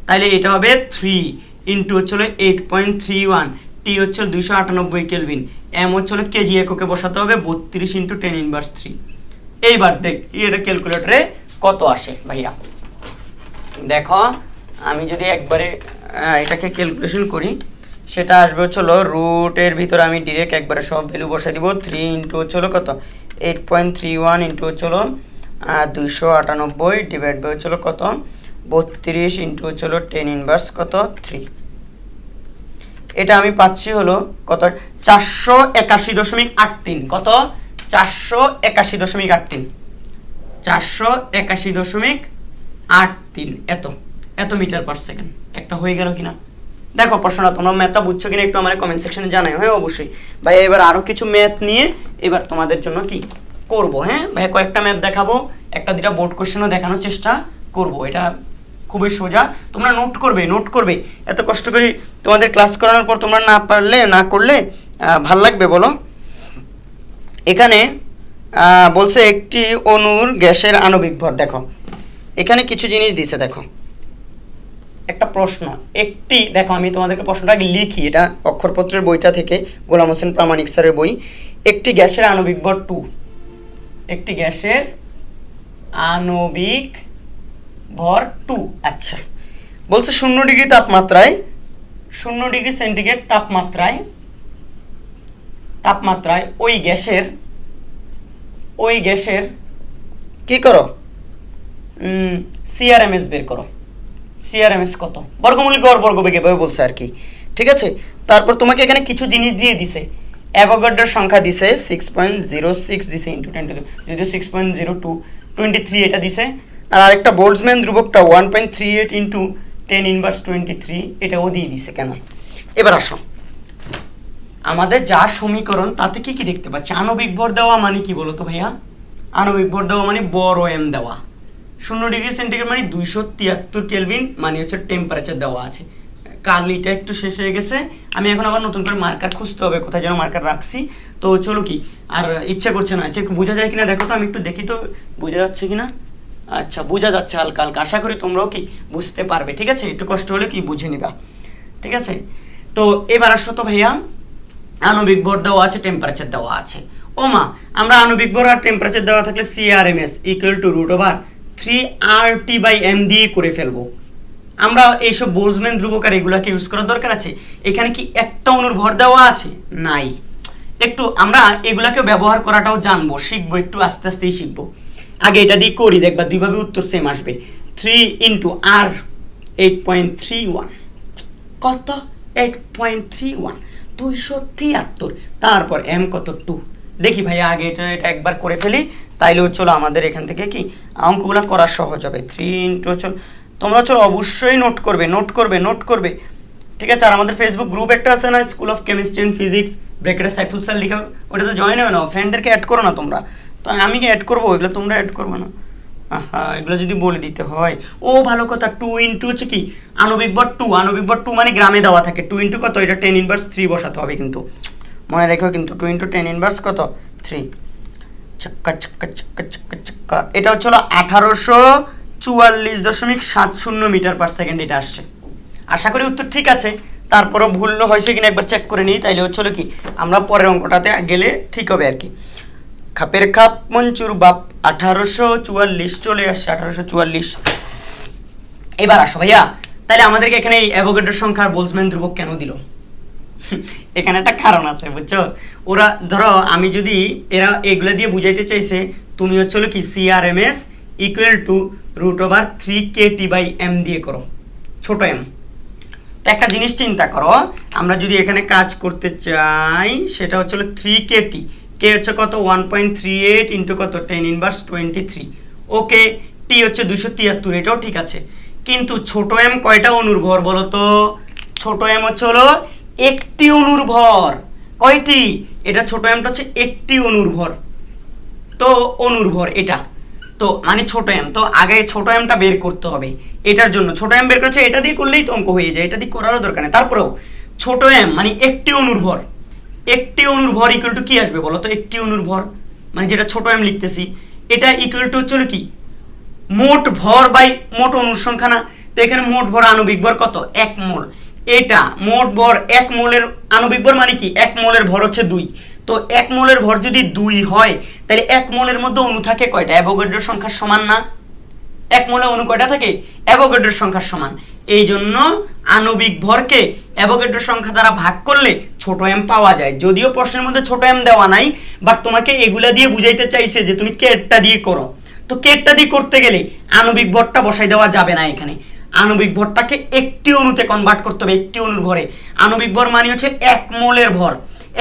তাহলে এটা হবে 3 ইন্টু হচ্ছে 8.31, টি হচ্ছে 298 কেলভিন, m হচ্ছে কেজি এককে বসাতে হবে 32 ইন্টু 10⁻³। এইবার দেখ এটা ক্যালকুলেটরে কত আসে ভাইয়া। দেখো আমি যদি একবারে এটাকে ক্যালকুলেশন করি, সেটা আসবে হচ্ছে রুটের ভিতরে আমি ডিরেক্ট একবারে সব ভ্যালু বসাই দিব। 3 ইন্টু হচ্ছে কত 8.31 ইন্টু হচ্ছে 298 ডিভাইড বাই হচ্ছে কত 32 ইন্টু হচ্ছে 10⁻³ এটা আমি পাচ্ছি হলো কত 481.83, কত 481.83 এত মিটার পার সেকেন্ড। একটা হয়ে গেল কিনা দেখো প্রশ্নটা, তোমরা ম্যাথটা বুঝছো কিনা একটু আমার কমেন্ট সেকশনে জানাই। হ্যাঁ অবশ্যই ভাই, এবার আরো কিছু ম্যাথ নিয়ে এবার তোমাদের জন্য কি করব। হ্যাঁ ভাই, কয়েকটা ম্যাথ দেখাবো, একটা দুটা বোর্ড কোশ্চেনও দেখানোর চেষ্টা করব। এটা খুবই সোজা, তোমরা নোট করবে। এত কষ্ট করে তোমাদের ক্লাস করানোর পর তোমরা না করলে ভাল লাগবে বলো? এখানে বলছে একটি অণুর গ্যাসের আণবিক ভর। দেখো এখানে কিছু জিনিস দিছে, দেখো একটা প্রশ্ন, দেখো আমি তোমাদেরকে প্রশ্নটা লিখি, এটা অক্ষরপত্রের বইটা থেকে, গোলাম হোসেন প্রামাণিক স্যারের বই। একটি গ্যাসের আণবিক ভর 2, একটি গ্যাসের আণবিক ভর 2। আচ্ছা বলছে 0 ডিগ্রি সেন্টিগ্রেড তাপমাত্রায় ওই গ্যাসের কি করো CRMS বের করো। CRMS কত? বর্গমূল গড় বর্গবেগ এভাবে বলছে আর কি। ঠিক আছে, তারপর তোমাকে এখানে কিছু জিনিস দিয়ে দিছে, অ্যাভোগাড্রোর সংখ্যা দিছে 6.06 দিছে ইনটু 10 যদি 6.02 23 এটা দিছে, আর আরেকটা বোল্টজম্যান ধ্রুবকটা 1.38 ইনটু 10⁻23 এটাও দিয়ে দিছে। কেন? এবার আসো আমাদের যা সমীকরণ তাতে কি কি দেখতে পাচ্ছি? আণবিক ভর দেওয়া মানে কি বলতো ভাইয়া? আণবিক ভর দেওয়া মানে বড় m দেওয়া, 0 ডিগ্রি সেন্টিগ্রেড মানে 273 কেলভিন মানে হচ্ছে টেম্পারেচার দেওয়া আছে। কার্লিটা একটু শেষ হয়ে গেছে, আমি এখন আবার নতুন করে মার্কার খুঁজতে হবে, কোথায় যেন মার্কার রাখছি। তো চলো কি আর ইচ্ছা করছে না, একটু বোঝা যায় কিনা দেখো তো, আমি একটু দেখি তো বোঝা যাচ্ছে কিনা। আচ্ছা বোঝা যাচ্ছে হালকা হালকা, আশা করি তোমরাও কি বুঝতে পারবে। ঠিক আছে, একটু কষ্ট হলে কি বুঝে নিবা। ঠিক আছে, তো এবার আসো তো ভাইয়া, আণবিক ভর দেওয়া আছে, টেম্পারেচার দেওয়া আছে। ও মা, আমরা আণবিক ভর আর টেম্পারেচার দেওয়া থাকলে CRMS √3RT/m দিয়ে করে ফেলবো। আমরা এইসব বোল্টজম্যান ধ্রুবক আর এগুলাকে ইউজ করার দরকার আছে? এখানে কি একটা অণুর ভর দেওয়া আছে? নাই। একটু আমরা এগুলাকে ব্যবহার করাটাও জানবো, শিখবো, একটু আস্তে আস্তেই শিখবো। আগে এটা দিয়ে করি, দেখবা দুইভাবে উত্তর সেম আসবে। 3 ইন্টু R 8.31, কত 8.31 273, তারপর m কত 2। দেখি ভাই আগে এটা একবার করে ফেলি, তাইলে চলো আমাদের এখান থেকে কি অঙ্কগুলো করা সহজ হবে। 3 ইন্টু চলো তোমরা চলো অবশ্যই নোট করবে, নোট করবে, নোট করবে, ঠিক আছে। আর আমাদের ফেসবুক গ্রুপ একটা আছে না, school of chemistry and physics, ব্র্যাকেটে সাইফুল স্যার লিখা, ওটাতে জয়েন হবে না, ফ্রেন্ডদেরকে অ্যাড করো না তোমরা। তো আমি কি অ্যাড করবো, এগুলো তোমরা অ্যাড করবে না। হ্যাঁ, এগুলো যদি বলে দিতে হয়। ও ভালো কথা, 2 ইন্টু হচ্ছে কি আণবিক ভর 2, আণবিক ভর 2 মানে গ্রামে দেওয়া থাকে। 2 ইন্টু কত, এটা 10 ইনভার্স 3 বসাতে হবে কিন্তু, মনে রেখো কিন্তু। 2 ইন্টু 10 ইনভার্স কত 3, চাক্কা চাক্কা চাক্কা চাক্কা চাক্কা। এটা হচ্ছিল 1844.70 মিটার পার সেকেন্ড এটা আসছে। আশা করি উত্তর ঠিক আছে, তারপরও ভুল হয়েছে কিনা একবার চেক করে নিই, তাইলে হচ্ছিল কি আমরা পরের অঙ্কটাতে গেলে ঠিক হবে আর কি। খাপের খাপ মঞ্চুর বাপ 1844 চলে আসছে, 1844। এবার আসো ভাইয়া, তাহলে আমাদেরকে এখানে এই অ্যাভোগাড্রোর সংখ্যা আর বোলজম্যান ধ্রুবক কেন দিল? এখানে একটা কারণ আছে বুঝছো। ওরা ধরো আমি যদি এরা এগুলো দিয়ে বুঝাইতে চাইছে, তুমি হচ্ছিল কি CRMS ইকুয়াল টু √3KT/m দিয়ে করো, ছোট m। তো একটা জিনিস চিন্তা করো, আমরা যদি এখানে কাজ করতে চাই সেটা হচ্ছিল 3KT, কে হচ্ছে কত 1.38 ইন্টু কত 10 ইনভার্স 23, ওকে। টি হচ্ছে 273, এটাও ঠিক আছে। কিন্তু ছোট m কয়টা অণুর ভর বলো তো? ছোট m হচ্ছে হলো একটি অণুর ভর। কয়টি? এটা ছোট mটা হচ্ছে একটি অণুর ভর, তো অণুর ভর এটা তো মানে ছোট m। তো আগে ছোট mটা বের করতে হবে, এটার জন্য ছোট m বের করছে, এটা দিয়ে করলেই তো অঙ্ক হয়ে যায়, এটা দিয়ে করারও দরকার নেই। তারপরেও ছোট m মানে একটি অণুর ভর, একটি অণুর ভর ইকুয়াল টু কি আসবে বলো তো? একটি অণুর ভর মানে যেটা ছোট m লিখতেছি, এটা ইকুয়াল টু হচ্ছে কি মোট ভর বাই মোট অণুর সংখ্যা না। তো এখানে মোট ভর আণবিক ভর কত 1 মোল, এটা মোট ভর 1 মোলের আণবিক ভর মানে কি 1 মোলের ভর হচ্ছে 2। তো 1 মোলের ভর যদি 2 হয় তাহলে 1 মোলের মধ্যে অণু থাকে কয়টা? অ্যাভোগাড্রোর সংখ্যার সমান না? 1 মোলে অণু কয়টা থাকে? অ্যাভোগাড্রোর সংখ্যার সমান। এই জন্য আণবিক ভরকে অ্যাভোগাড্রোর সংখ্যা দ্বারা ভাগ করলে ছোট m পাওয়া যায়। যদিও প্রশ্নের মধ্যে ছোট m দেওয়া নাই, বাট তোমাকে এগুলা দিয়ে বুঝাইতে চাইছে যে তুমি কেটটা দিয়ে করো। তো কেটটা দিয়ে করতে গেলে আণবিক ভরটা বসাই দেওয়া যাবে না এখানে, আণবিক ভরটাকে একটি অণুতে কনভার্ট করতে হবে, একটি অণুর ভরে। আণবিক ভর মানে হচ্ছে 1 মোলের ভর,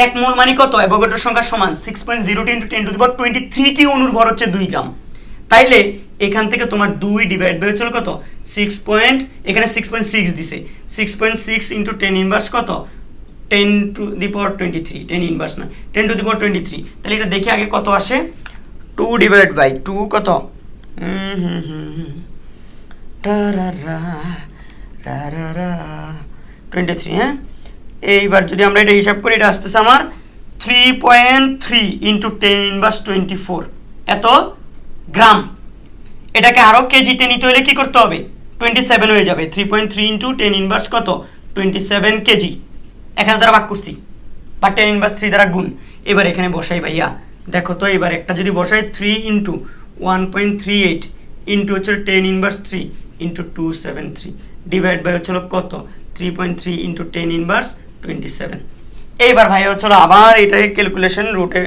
1 মোল মানে কত? অ্যাভোগাড্রোর সংখ্যা সমান 6.02 × 10⁻23 টি অণুর ভর হচ্ছে 2 গ্রাম। তাইলে এখান থেকে তোমার 2 ডিভাইড বাই হচ্ছে কত এখানে 6.6 দিছে, 6.6 ইন্টু 10 ইনভার্স কত 10⁻23, 10 ইনভার্স না 10⁻23। তাহলে এটা দেখি আগে কত আসে। 2 ডিভাইড বাই 2 কত 23। হ্যাঁ, এইবার যদি আমরা এটা হিসাব করি, এটা আসতেছে আমার 3.3 ইন্টু 10 ইনভার্স 24 এত গ্রাম। এটাকে আরো কেজিতে নিতে হলে কি করতে হবে? 27 হয়ে যাবে। 3.3 ইন্টু 10 ইনভার্স কত 27 কেজি। 1000 দ্বারা ভাগ করছি বা 10 ইনভার্স 3 দ্বারা গুণ। এবার এখানে বসাই ভাইয়া, দেখো তো এবার একটা যদি বসাই 3 ইন্টু 1.38 ইন্টু হচ্ছে 10 ইনভার্স 3 ইন্টু 273 ডিভাইড বাই হচ্ছিল কত 3.3 ইন্টু 10 ইনভার্স 27। এইবার ভাই হচ্ছিল আবার এটা ক্যালকুলেশন রুটে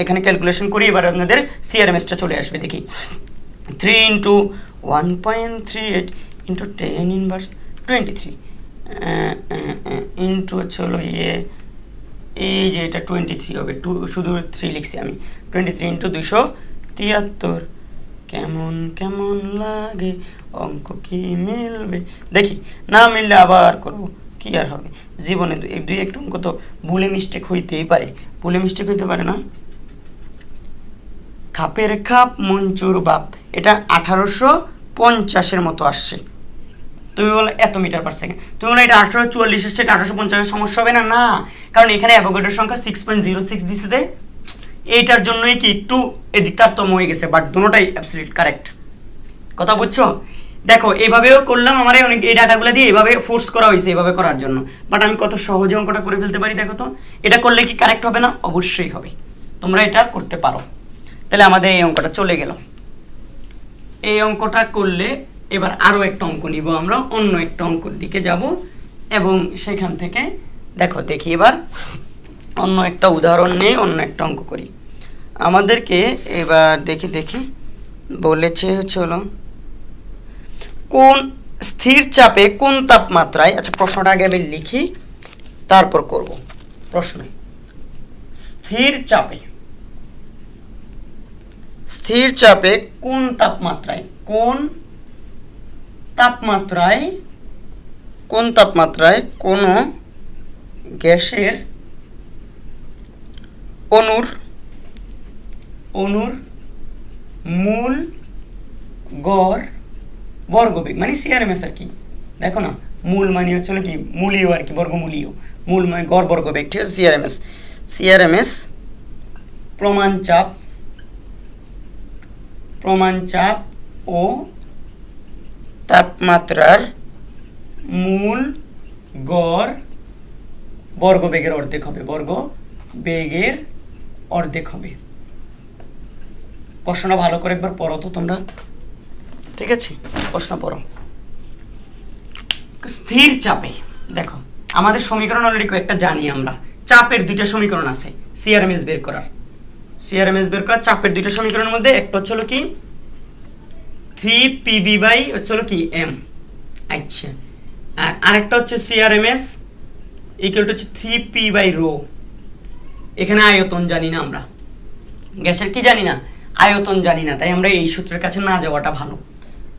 এখানে ক্যালকুলেশন করি। এবার আপনাদের CRMSটা চলে আসবে। দেখি 3 ইন্টু 1.38 ইন্টু 10 ইনভার্স 23 ইন্টু হচ্ছে হলো এই যে এটা 23 হবে, শুধু 3 লিখছি আমি। 23 ইন্টু 273। কেমন কেমন লাগে অঙ্ক কি মিলবে? দেখি না মিললে আবার করব, কি আর হবে জীবনে। দুই একটা অঙ্ক তো ভুলে মিস্টেক হইতেই পারে, ভুলে মিস্টেক হইতে পারে না। খাপের খাপ মঞ্চুর বাপ, এটা 1850-এর মতো আসছে। তুমি বলো এত মিটার পার সেকেন্ড, তুমি বলো এটা 1844 আসছে, এটা 1850-এর সমস্যা হবে না? না, কারণ এখানে অ্যাভোগাড্রোর সংখ্যা 6.06 দিছে দে, এইটার জন্যই কি একটু এদিক তারতম্য হয়ে গেছে, বাট দুটোটাই অ্যাবসলিউট কারেক্ট। কথা বুঝছো? দেখো এইভাবেও করলাম, আমার অনেক এই ডাটাগুলো দিয়ে এইভাবে ফোর্স করা হয়েছে এইভাবে করার জন্য, বাট আমি কত সহজে অঙ্কটা করে ফেলতে পারি। দেখো তো এটা করলে কি কারেক্ট হবে না? অবশ্যই হবে, তোমরা এটা করতে পারো। তাহলে আমাদের এই অঙ্কটা চলে গেল। এই অঙ্কটা করলে এবার আরও একটা অঙ্ক নিব আমরা, অন্য একটা অঙ্কর দিকে যাব এবং সেখান থেকে দেখো দেখি এবার অন্য একটা উদাহরণ নিয়ে অন্য একটা অঙ্ক করি। আমাদেরকে এবার দেখি বলেছে হলো কোন স্থির চাপে কোন তাপমাত্রায়, আচ্ছা প্রশ্নটা আগে আমি লিখি তারপর করব। প্রশ্ন স্থির চাপে স্থির চাপে কোন তাপমাত্রায় কোনো গ্যাসের অণুর মূল গড় বর্গবেগ মানে সিআরএমএস আর কি। দেখো না, মূল মানে হচ্ছে কি মূলীয় আর কি, বর্গমূলীয়। মূল মানে গড় বর্গবেগ, ঠিক আছে। সিআরএমএস প্রমাণ চাপ ও তাপমাত্রার মূল গড় বর্গবেগের অর্ধেক হবে। প্রশ্নটা ভালো করে একবার পড়ো তো তোমরা, ঠিক আছে? প্রশ্ন পড়ো। স্থির চাপে দেখো আমাদের সমীকরণ অলরেডি কয়েকটা জানি আমরা। চাপের দুইটা সমীকরণ আছে সিআরএমএস বের করার। চাপের দুইটা সমীকরণের মধ্যে একটা হচ্ছে কি 3PV বাই হচ্ছে কি m, আচ্ছা। আর আরেকটা হচ্ছে সিআরএমএস ইকুয়াল টু হচ্ছে 3P বাই রো। এখানে আয়তন জানি না আমরা, গ্যাসের কি জানি না, আয়তন জানি না, তাই আমরা এই সূত্রের কাছে না যাওয়াটা ভালো।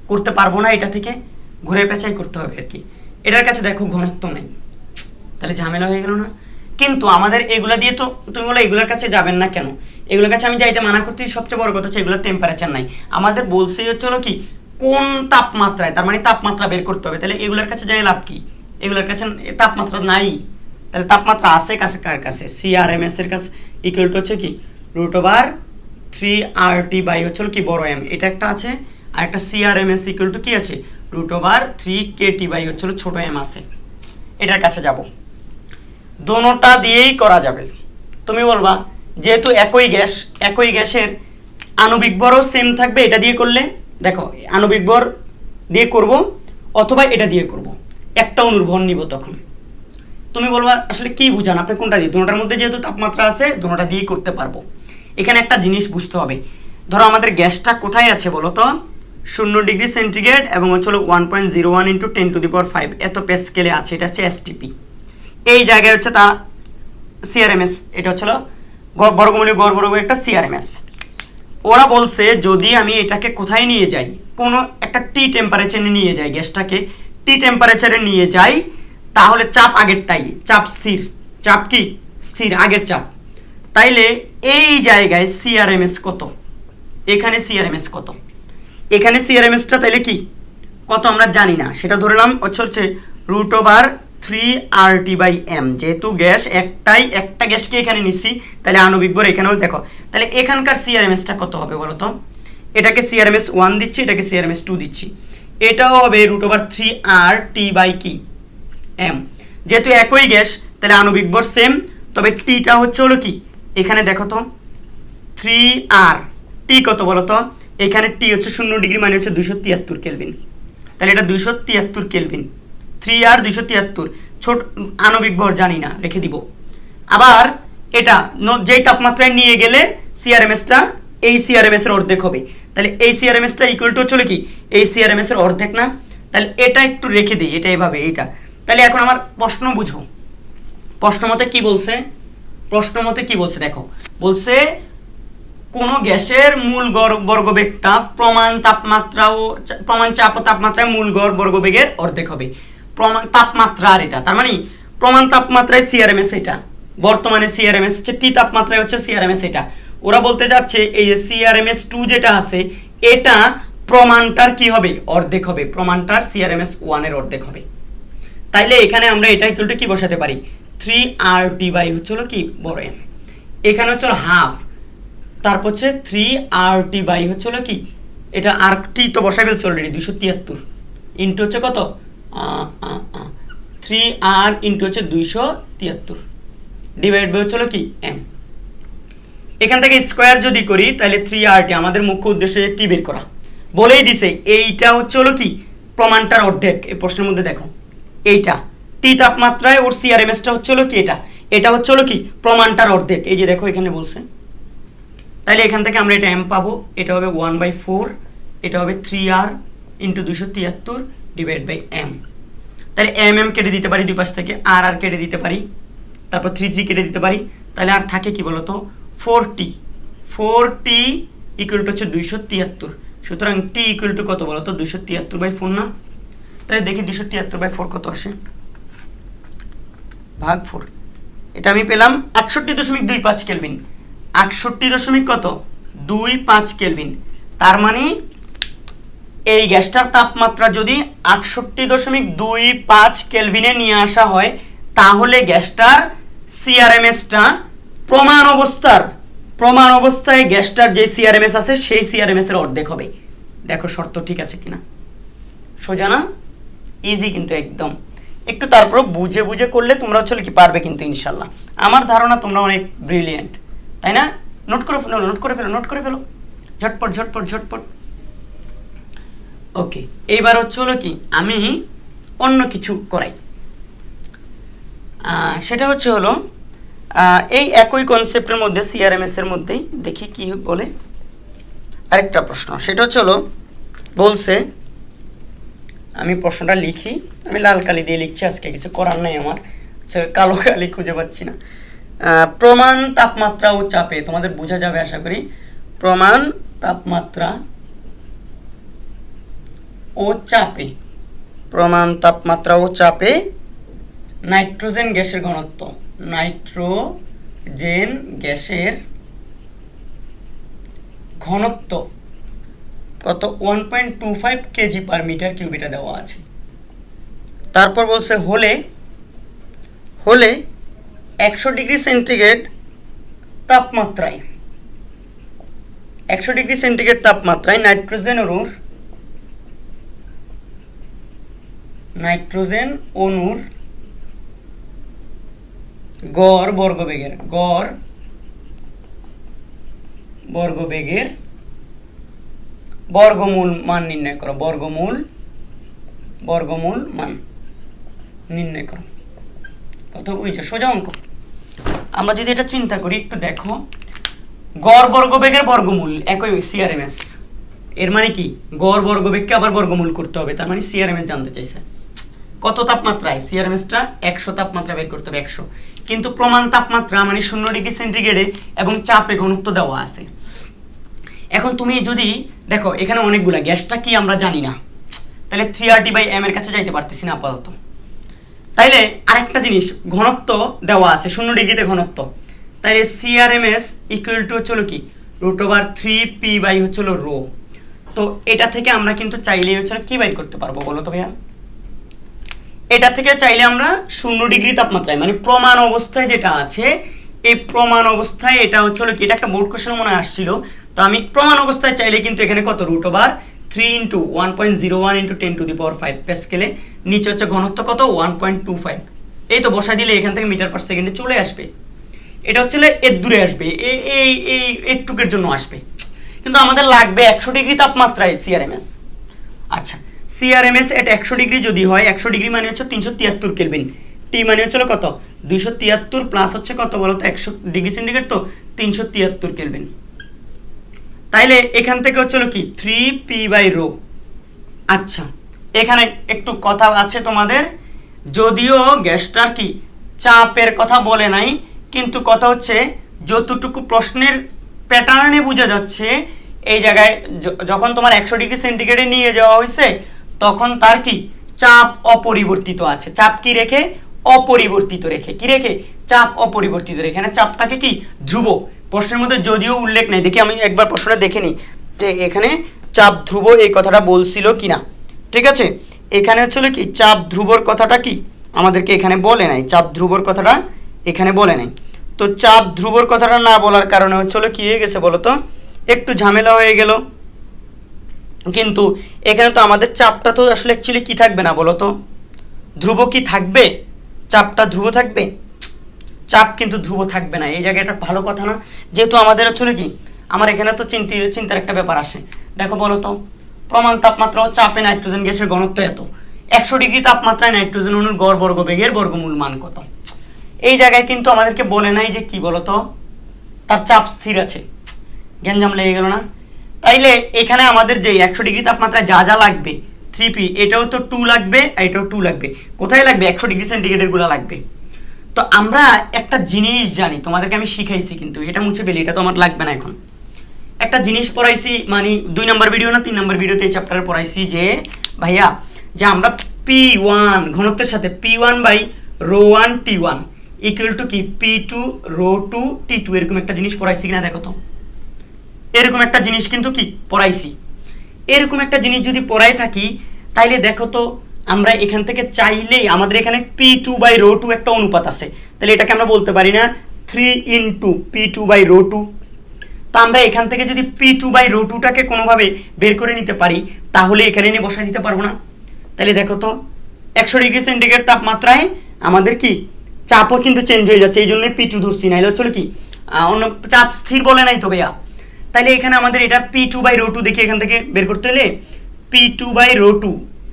করতে পারবো না, এটা থেকে ঘুরে পেঁচাই করতে হবে আর কি। এটার কাছে দেখো ঘনত্ব নেই, তাহলে ঝামেলা হয়ে গেল না? কিন্তু আমাদের এগুলা দিয়ে তো তুমি বলো এগুলোর কাছে যাবেন না কেন? এগুলোর কাছে আমি যাইতে মানা করতে, সবচেয়ে বড় কথা হচ্ছে এগুলোর টেম্পারেচার নাই। আমাদের বলছে হচ্ছে কি কোন তাপমাত্রায়, তার মানে তাপমাত্রা বের করতে হবে। তাহলে এগুলোর কাছে যাই লাভ কি? এগুলোর কাছে তাপমাত্রা নাই, তাহলে তাপমাত্রা আছে কাছে কার কাছে? সিআরএমএস এর কাছে ইকুয়াল টু হচ্ছে কি √3RT বাই হচ্ছে কি বড় এম, এটা একটা আছে। আর একটা সিআরএমএস ইকুয়াল টু কি আছে √3KT বাই হচ্ছে ছোট এম আছে। এটার কাছে যাব, দোনোটা দিয়েই করা যাবে। তুমি বলবা যেহেতু একই গ্যাসের আণবিক ভরও সেম থাকবে, এটা দিয়ে করলে দেখো আণবিক ভর দিয়ে করব অথবা এটা দিয়ে করব, একটা অণুর ভর নিব। তখন তুমি বলবা আসলে কি বুঝান আপনি, কোনটা দিয়ে? দুটোটার মধ্যে যেহেতু তাপমাত্রা আছে দুটোটা দিয়েই করতে পারবো। এখানে একটা জিনিস বুঝতে হবে, ধরো আমাদের গ্যাসটা কোথায় আছে বলো তো? 0 ডিগ্রি সেন্টিগ্রেড এবং হচ্ছে 1.01 × 10⁵ এত প্যাসকেলে আছে, এটা হচ্ছে এসটিপি। এই জায়গায় হচ্ছে তার সিআরএমএস, এটা হচ্ছে বর্গমূলীয় গড় বর্গবেগ একটা সিআরএমএস। ওরা বলছে যদি আমি এটাকে কোথায় নিয়ে যাই, কোনো একটা টি টেম্পারেচারে নিয়ে যাই, গ্যাসটাকে টি টেম্পারেচারে নিয়ে যাই, তাহলে চাপ আগেরটাই, চাপ স্থির, চাপ কি স্থির, আগের চাপ। তাইলে এই জায়গায় সিআরএমএস কত, এখানে সিআরএমএস কত, এখানে সিআরএমএসটা তাইলে কি কত আমরা জানি না, সেটা ধরলাম হচ্ছে √3RT বাই m। যেহেতু গ্যাস একটা গ্যাসকে এখানে নিচ্ছি, তাহলে আণবিক ভর এখানেও দেখো, তাহলে এখানকার সিআরএমএসটা কত হবে বলো তো? এটাকে সিআরএমএস 1 দিচ্ছি, এটাকে সিআরএমএস 2 দিচ্ছি, এটাও হবে √3RT বাই কি m। যেহেতু একই গ্যাস তাহলে আণবিক ভর সেম, তবে টিটা হচ্ছে কি এখানে দেখো তো 3R, টি কত বলো তো? এখানে টি হচ্ছে 0 ডিগ্রি মানে হচ্ছে 273 কেলভিন, তাহলে এটা 273 কেলভিন। 3R 273, ছোট আণবিক ভর জানি না, রেখে দিব। আবার এটা যেই তাপমাত্রায় নিয়ে গেলে সিআরএমএসটা এই সিআরএমএস এর অর্ধেক হবে, তাহলে এই সিআরএমএসটা ইকুয়াল টু হচ্ছে কি এই সিআরএমএস এর অর্ধেক না? তাহলে এটা একটু রেখে দিই, এটা এভাবে এইটা। তাহলে এখন আমার প্রশ্ন বুঝো, প্রশ্ন মতে কি বলছে দেখো, বলছে কোন গ্যাসের মূল গড় বর্গবেগটা প্রমাণ চাপ ও তাপমাত্রায় মূল গড় বর্গবেগের অর্ধেক হবে। প্রমাণ তাপমাত্রা আর এটা, তার মানে প্রমাণ তাপমাত্রায় সিআরএমএস এটা, বর্তমানে সিআরএমএস হচ্ছে টি তাপমাত্রায় হচ্ছে সিআরএমএস এটা। ওরা বলতে যাচ্ছে এই যে সিআরএমএস 2 যেটা আছে এটা প্রমাণটার কি হবে অর্ধেক হবে, প্রমাণটার সিআরএমএস 1 এর অর্ধেক হবে। তাইলে এখানে আমরা এটা ইকুয়াল টু কি বসাতে পারি 3RT বাই হচ্ছে কি বড় এম, এখানে হচ্ছে হাফ, তারপর হচ্ছে 3RT বাই হচ্ছে কি এটা RT তো বসাই ফেলছে অলরেডি 273 ইনটু হচ্ছে কত 3R ইনটু হচ্ছে 273 ডিভাইড বাই হচ্ছে কি m। এখান থেকে স্কয়ার যদি করি তাহলে 3RT, আমাদের মুখ্য উদ্দেশ্য টি বের করা, বলেই দিছে এইটা হচ্ছে কি প্রমাণটার অর্ধেক। এই প্রশ্নের মধ্যে দেখো এইটা টি তাপমাত্রায় ওর সিআরএমএসটা হচ্ছে কি এটা হচ্ছে কি প্রমাণটার অর্ধেক, এই যে দেখো এখানে বলছে। তাহলে এখান থেকে আমরা এটা m পাবো, এটা হবে 1/4, এটা হবে 3R into 273 divide by m। তাহলে m কেটে দিতে পারি দুই পাশ থেকে, আর কেটে দিতে পারি, তারপর 3 কেটে দিতে পারি, তাহলে আর থাকে কি বলতো 4T ইকুয়াল টু হচ্ছে 273। সুতরাং টি ইকুয়াল টু কত বলো তো 273/4 না? তাহলে দেখি 273/4 কত আসে, ভাগ 4। এটা আমি পেলাম 68.25 কেলভিন। 68 কত 25 কেলভিন। তার মানে এই গ্যাসটার তাপমাত্রা যদি 68.25 কেলভিনে নিয়ে আসা হয়, তাহলে গ্যাসটার সিআরএমএসটা প্রমাণ অবস্থায় গ্যাসটার যে সিআরএমএস আছে সেই সিআরএমএস এর অর্ধেক হবে। দেখো শর্ত ঠিক আছে কিনা, সোজা না? ইজি কিন্তু একদম। একটু তারপর বুঝে বুঝে করলে তোমরা চলে কি পারবে কিন্তু ইনশাল্লাহ। আমার ধারণা তোমরা অনেক ব্রিলিয়েন্ট, তাই না? নোট করে ফেলো ঝটপট। ওকে, এইবার হচ্ছে হলো কি আমি অন্য কিছু করাই। সেটা হচ্ছে হলো এই একই কনসেপ্টের মধ্যে সিআরএমএস এর মধ্যেই দেখি কি বলে আরেকটা প্রশ্ন। সেটা হচ্ছে হলো বলছে, আমি প্রশ্নটা লিখি, আমি লাল কালি দিয়ে লিখছি, আজকে কিছু করার নাই আমার, কালো কালি খুঁজে পাচ্ছি না। প্রমাণ তাপমাত্রা ও চাপে, তোমাদের বোঝা যাবে আশা করি। প্রমাণ তাপমাত্রা ও চাপে নাইট্রোজেন গ্যাসের ঘনত্ব কত 1.25 কেজি পার মিটার কিউব, এটা দেওয়া আছে। তারপর বলছে হলে 100 ডিগ্রি সেন্টিগ্রেড তাপমাত্রায় নাইট্রোজেন অণুর গড় বর্গবেগের বর্গমূল মান নির্ণয় করো। বর্গমূল মান নির্ণয় করো। কথা বুঝছো? সোজা অঙ্ক। আমরা যদি এটা চিন্তা করি একটু দেখো, গড় বর্গবেগের বর্গমূল একই সিআরএমএস। এর মানে কি গড় বর্গবেগকে আবার বর্গমূল করতে হবে, তার মানে সিআরএমএস জানতে চাইছে কত তাপমাত্রায়। সিআরএমএসটা 100 তাপমাত্রা বের করতে হবে, 100। কিন্তু প্রমাণ তাপমাত্রা মানে 0 ডিগ্রি সেন্টিগ্রেডে এবং চাপে ঘনত্ব দেওয়া আছে। এখন তুমি যদি দেখো এখানে অনেকগুলা, গ্যাসটা কি আমরা জানি না, তাহলে 3RT/m এর কাছে যাইতে পারতেছি না আপাতত। তাইলে আরেকটা জিনিস, ঘনত্ব দেওয়া আছে 0 ডিগ্রিতে ঘনত্ব, তাইলে সিআরএমএস ইকুয়াল টু হচ্ছে কি √3p/ হচ্ছে রো। তো এটা থেকে আমরা কিন্তু চাইলে হচ্ছে কি বাইর করতে পারবো বলো তো ভাইয়া? এটা থেকে চাইলে আমরা 0 ডিগ্রি তাপমাত্রায় মানে প্রমাণ অবস্থায় যেটা আছে, এই প্রমাণ অবস্থায় এটা হচ্ছে কি, এটা একটা বোর্ড কোশ্চেন মনে আসছিল। তো আমি প্রমাণ অবস্থায় চাইলে কিন্তু এখানে কত √3 × 1.01 × 10⁵ প্যাসকেলে, নিচে হচ্ছে ঘনত্ব কত 1.25। এই তো বসাই দিলে এখান থেকে মিটার পার সেকেন্ডে চলে আসবে। এটা হচ্ছে এর দূরে আসবে, এই একটুকের জন্য আসবে, কিন্তু আমাদের লাগবে 100 ডিগ্রি তাপমাত্রায় সিআরএমএস। আচ্ছা, সিআরএমএস এট 100 ডিগ্রি যদি হয়, 100 ডিগ্রি মানে হচ্ছে 373 কেলভিন, টি মানে হচ্ছে কত 273 প্লাস হচ্ছে কত বলো তো 100 ডিগ্রি সেন্টিগ্রেড, তো 373 কেলভিন। তাইলে এখান থেকে হচ্ছে কি 3p/ρ। আচ্ছা, এখানে একটু কথা আছে তোমাদের, যদিও গ্যাসটার কি চাপের কথা বলে নাই, কিন্তু কথা হচ্ছে যতটুকু প্রশ্নের প্যাটার্নে বোঝা যাচ্ছে, এই জায়গায় যখন তোমার 100 ডিগ্রি সেন্টিগ্রেডে নিয়ে যাওয়া হয়েছে, তখন তার কি চাপ অপরিবর্তিত আছে। চাপ কি রেখে? অপরিবর্তিত রেখে। কি রেখে? চাপ অপরিবর্তিত রেখে। এখানে চাপটাকে কি ধ্রুব, প্রশ্নের মধ্যে যদিও উল্লেখ নেই, দেখি আমি একবার প্রশ্নটা দেখে নিই যে এখানে চাপ ধ্রুব এই কথাটা বলছিল কিনা। ঠিক আছে, এখানে হচ্ছে কি চাপ ধ্রুবর কথাটা কি আমাদেরকে এখানে বলে নাই, চাপ ধ্রুবর কথাটা এখানে বলে নাই। তো চাপ ধ্রুবর কথাটা না বলার কারণে হচ্ছে কি হয়ে গেছে বলো তো, একটু ঝামেলা হয়ে গেল। কিন্তু এখানে তো আমাদের চাপটা তো আসলে অ্যাকচুয়ালি কি থাকবে না বলো তো, ধ্রুব কি থাকবে? চাপটা ধ্রুব থাকবে? চাপ কিন্তু ধ্রুব থাকবে না। এই জায়গাটা ভালো কথা না, যেহেতু আমাদের হচ্ছে কি, আমার এখানে তো চিন্তার একটা ব্যাপার আসে। দেখো বলো তো, প্রমাণ তাপমাত্রা ও চাপে নাইট্রোজেন গ্যাসের ঘনত্ব এত, 100 ডিগ্রি তাপমাত্রায় নাইট্রোজেন অণুর গড় বর্গবেগের বর্গমূল মান কত। এই জায়গায় কিন্তু আমাদেরকে বলে নাই যে কি বলতো, তার চাপ স্থির আছে। গ্যাঞ্জাম লেগে গেল না? তাইলে এখানে আমাদের যে 100 ডিগ্রি তাপমাত্রায় যা যা লাগবে 3p, এটাও তো 2 লাগবে, এটাও 2 লাগবে। কোথায় লাগবে? 100 ডিগ্রি সেন্টিগ্রেডের গুলো লাগবে। তো আমরা একটা জিনিস জানি, তোমাদেরকে আমি শিখাইছি, কিন্তু এটা মুছে ফেলি, এটা তো আমার লাগবে না এখন। একটা জিনিস পড়াইছি, মানে 2 নম্বর ভিডিও না 3 নম্বর ভিডিওতে এই চ্যাপ্টারে পড়াইছি যে ভাইয়া যে আমরা P1 ঘনত্বের সাথে P1 by ρ1 T1 equal to কি P2 ρ2 T2 এরকম একটা জিনিস পড়াইছি কিনা দেখো তো। এরকম একটা জিনিস কিন্তু কি পড়াইছি। এরকম একটা জিনিস যদি পড়াই থাকি তাইলে দেখো তো আমরা এখান থেকে চাইলেই আমাদের এখানে P2 বাই ρ2 একটা অনুপাত আছে, তাহলে এটাকে আমরা বলতে পারি না 3 ইন্টু P2 বাই ρ2। তো আমরা এখান থেকে যদি P2 বাই ρ2টাকে কোনোভাবে বের করে নিতে পারি তাহলে এখানে নিয়ে বসাই দিতে পারবো না। তাহলে দেখো তো 100 ডিগ্রি সেন্টিগ্রেড তাপমাত্রায় আমাদের কি চাপও কিন্তু চেঞ্জ হয়ে যাচ্ছে, এই জন্যই P2 ধরছি, নাইলে হচ্ছে কি অন্য চাপ স্থির বলে নাই তো ভাইয়া। তাহলে এখানে আমাদের এটা P2 বাই ρ2 দেখি এখান থেকে বের করতে হলে P2 বাই ρ2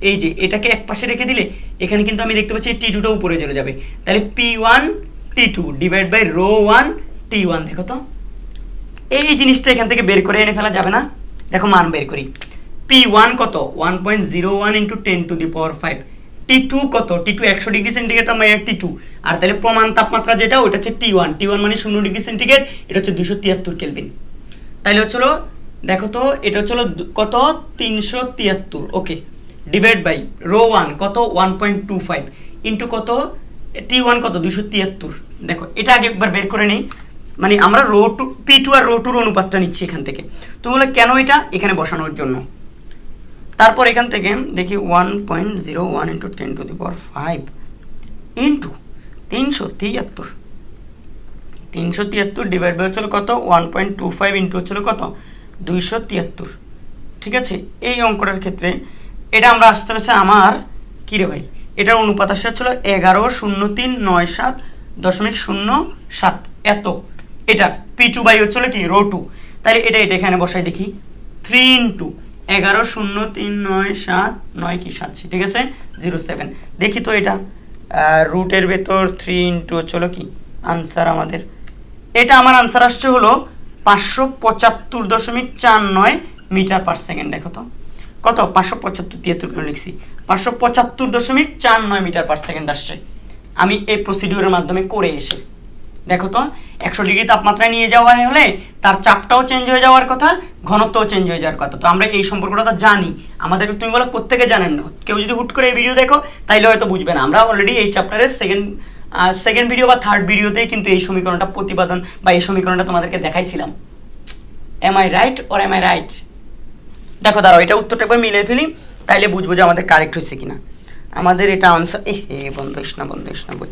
এই যে এটাকে এক পাশে রেখে দিলে এখানে কিন্তু আমি দেখতে পাচ্ছি T2টা উপরে চলে যাবে, তাহলে P1 T2 divide by ρ1 T1। দেখো তো এই জিনিসটা এখান থেকে বের করে এনে ফেলা যাবে না। দেখো মান বের করি, P1 কত 1.01 into 10 to the power 5, T2 কত T2 100 ডিগ্রি সেন্টিগ্রেড মানে T2, আর তাহলে প্রমাণ তাপমাত্রা যেটা ওটা হচ্ছে T1, T1 মানে 0 ডিগ্রি সেন্টিগ্রেড, এটা হচ্ছে 273 কেলভিন। তাহলে হচ্ছিল দেখো তো এটা হচ্ছিল কত 373, ওকে, ডিভাইড বাই ρ1 কত 1.25 ইন্টু কত T1 কত 273। দেখো এটা আগে একবার বের করে নেই, মানে আমরা ρ2 P2 আর ρ2 এর অনুপাতটা নিচ্ছি এখান থেকে। তুমি বলে কেন এটা এখানে বসানোর জন্য। তারপর এখান থেকে দেখি 1.01 into 10 to the power 5 into 373 divide by হচ্ছিল কত 1.25 ইন্টু হচ্ছিল কত 273। ঠিক আছে, এই অঙ্কটার ক্ষেত্রে এটা আমরা আসতে হচ্ছে আমার কি রে ভাই, এটার অনুপাত আসছে হচ্ছিল 11.0397.07 এত, এটার P2 বাই হচ্ছিল কি ρ2। তাহলে এটা এখানে বসাই দেখি 3 ইন্টু 11.0397 কি 7, ঠিক আছে 07। দেখি তো এটা রুটের ভেতর 3 ইন্টু হচ্ছিল কি আনসার আমাদের, এটা আমার আনসার আসছে হলো 575.49 মিটার পার সেকেন্ড। দেখো তো কত 575, 73 করে লিখছি, 575.49 মিটার পার সেকেন্ড আসছে আমি এই প্রসিডিউরের মাধ্যমে করে এসে। দেখো তো 100 ডিগ্রি তাপমাত্রায় নিয়ে যাওয়া হলে তার চাপটাও চেঞ্জ হয়ে যাওয়ার কথা, ঘনত্বও চেঞ্জ হয়ে যাওয়ার কথা। তো আমরা এই সম্পর্কটা তো জানি, আমাদের তুমি বলো কোত্থেকে জানেন না, কেউ যদি হুট করে এই ভিডিও দেখো তাইলে হয়তো বুঝবে না। আমরা অলরেডি এই চ্যাপ্টারের সেকেন্ড ভিডিও বা থার্ড ভিডিওতেই কিন্তু এই সমীকরণটা প্রতিপাদন বা এই সমীকরণটা তোমাদেরকে দেখাইছিলাম। Am I right or am I right? দেখো দাঁড়াও এটা উত্তরটা একবার মিলে ফেলি, তাইলে বুঝবো যে আমাদের কারেক্ট হয়েছে কিনা। আমাদের এটা আনসার বন্ধ ইস না বই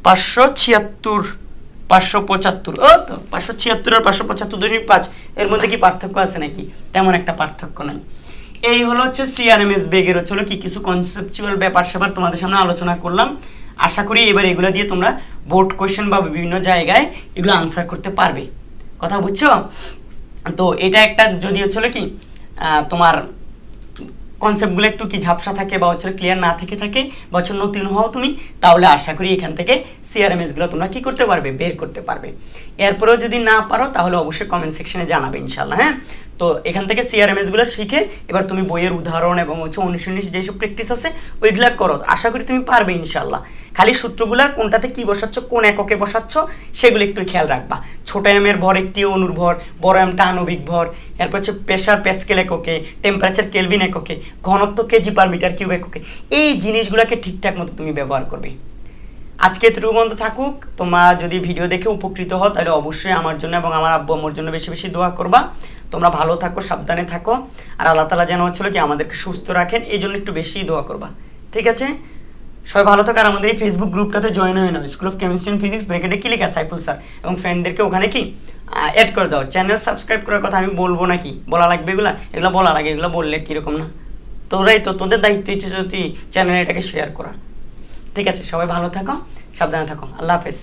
576 575, ও তো 576 আর 575.5 এর মধ্যে কি পার্থক্য আছে নাকি? তেমন একটা পার্থক্য নাই। এই হলো হচ্ছে সিআরএমএস বেগের হচ্ছে কি কিছু কনসেপচুয়াল ব্যাপার স্যাপার তোমাদের সামনে আলোচনা করলাম। আশা করি এবার এগুলো দিয়ে তোমরা বোর্ড কোয়েশ্চেন বা বিভিন্ন জায়গায় এগুলো আনসার করতে পারবে, কথা বুঝছো? তো এটা একটা যদি হচ্ছে কি তোমার কনসেপ্টগুলো একটু কি ঝাপসা থাকে বা হচ্ছে ক্লিয়ার না থাকে বা হচ্ছে নতুন হও তুমি, তাহলে আশা করি এখান থেকে সিআরএমএসগুলো তোমরা কি করতে পারবে, বের করতে পারবে। এরপরেও যদি না পারো তাহলে অবশ্যই কমেন্ট সেকশনে জানাবে ইনশাল্লাহ। হ্যাঁ, তো এখান থেকে সিআরএমএসগুলো শিখে এবার তুমি বইয়ের উদাহরণ এবং হচ্ছে 19 যেসব প্র্যাকটিস আছে ওইগুলা করো, আশা করি তুমি পারবে ইনশাল্লাহ। খালি সূত্রগুলার কোনটাতে কি বসাচ্ছ, কোন এককে বসাচ্ছ সেগুলো একটু খেয়াল রাখবা। ছোট এম এর ভর একটি অনুর ভর, বড় এমটা আণবিক ভর, এরপর হচ্ছে প্রেসার প্যাসকেল এককে, টেম্পারেচার কেলভিন এককে, ঘনত্ব কেজি পার মিটার কিউব এককে, এই জিনিসগুলোকে ঠিকঠাক মতো তুমি ব্যবহার করবে। আজকে এতটুকু বন্ধ থাকুক। তোমরা যদি ভিডিও দেখে উপকৃত হও তাহলে অবশ্যই আমার জন্য এবং আমার আব্বু আম্মুর জন্য বেশি বেশি দোয়া করবা। তোমরা ভালো থাকো, সাবধানে থাকো, আর আল্লাহ তাআলা যেন হচ্ছিল কি আমাদেরকে সুস্থ রাখেন, এই জন্য একটু বেশি দোয়া করবা, ঠিক আছে? সবাই ভালো থাকো। আর আমাদের এই ফেসবুক গ্রুপটাতে জয়েন হয়ে নাও, school of chemistry and physics, ব্র্যাকেটে কি লেখা সাইফুল স্যার, এবং ফ্রেন্ডদেরকে ওখানে কি অ্যাড করে দাও। চ্যানেল সাবস্ক্রাইব করার কথা আমি বলবো নাকি, বলা লাগবে এগুলো বলা লাগে, এগুলো বললে কীরকম না? তোরাই তো, তোদের দায়িত্ব হচ্ছে যদি চ্যানেলে এটাকে শেয়ার করা, ঠিক আছে? সবাই ভালো থাকো, সাবধানে থাকো, আল্লাহ হাফেজ।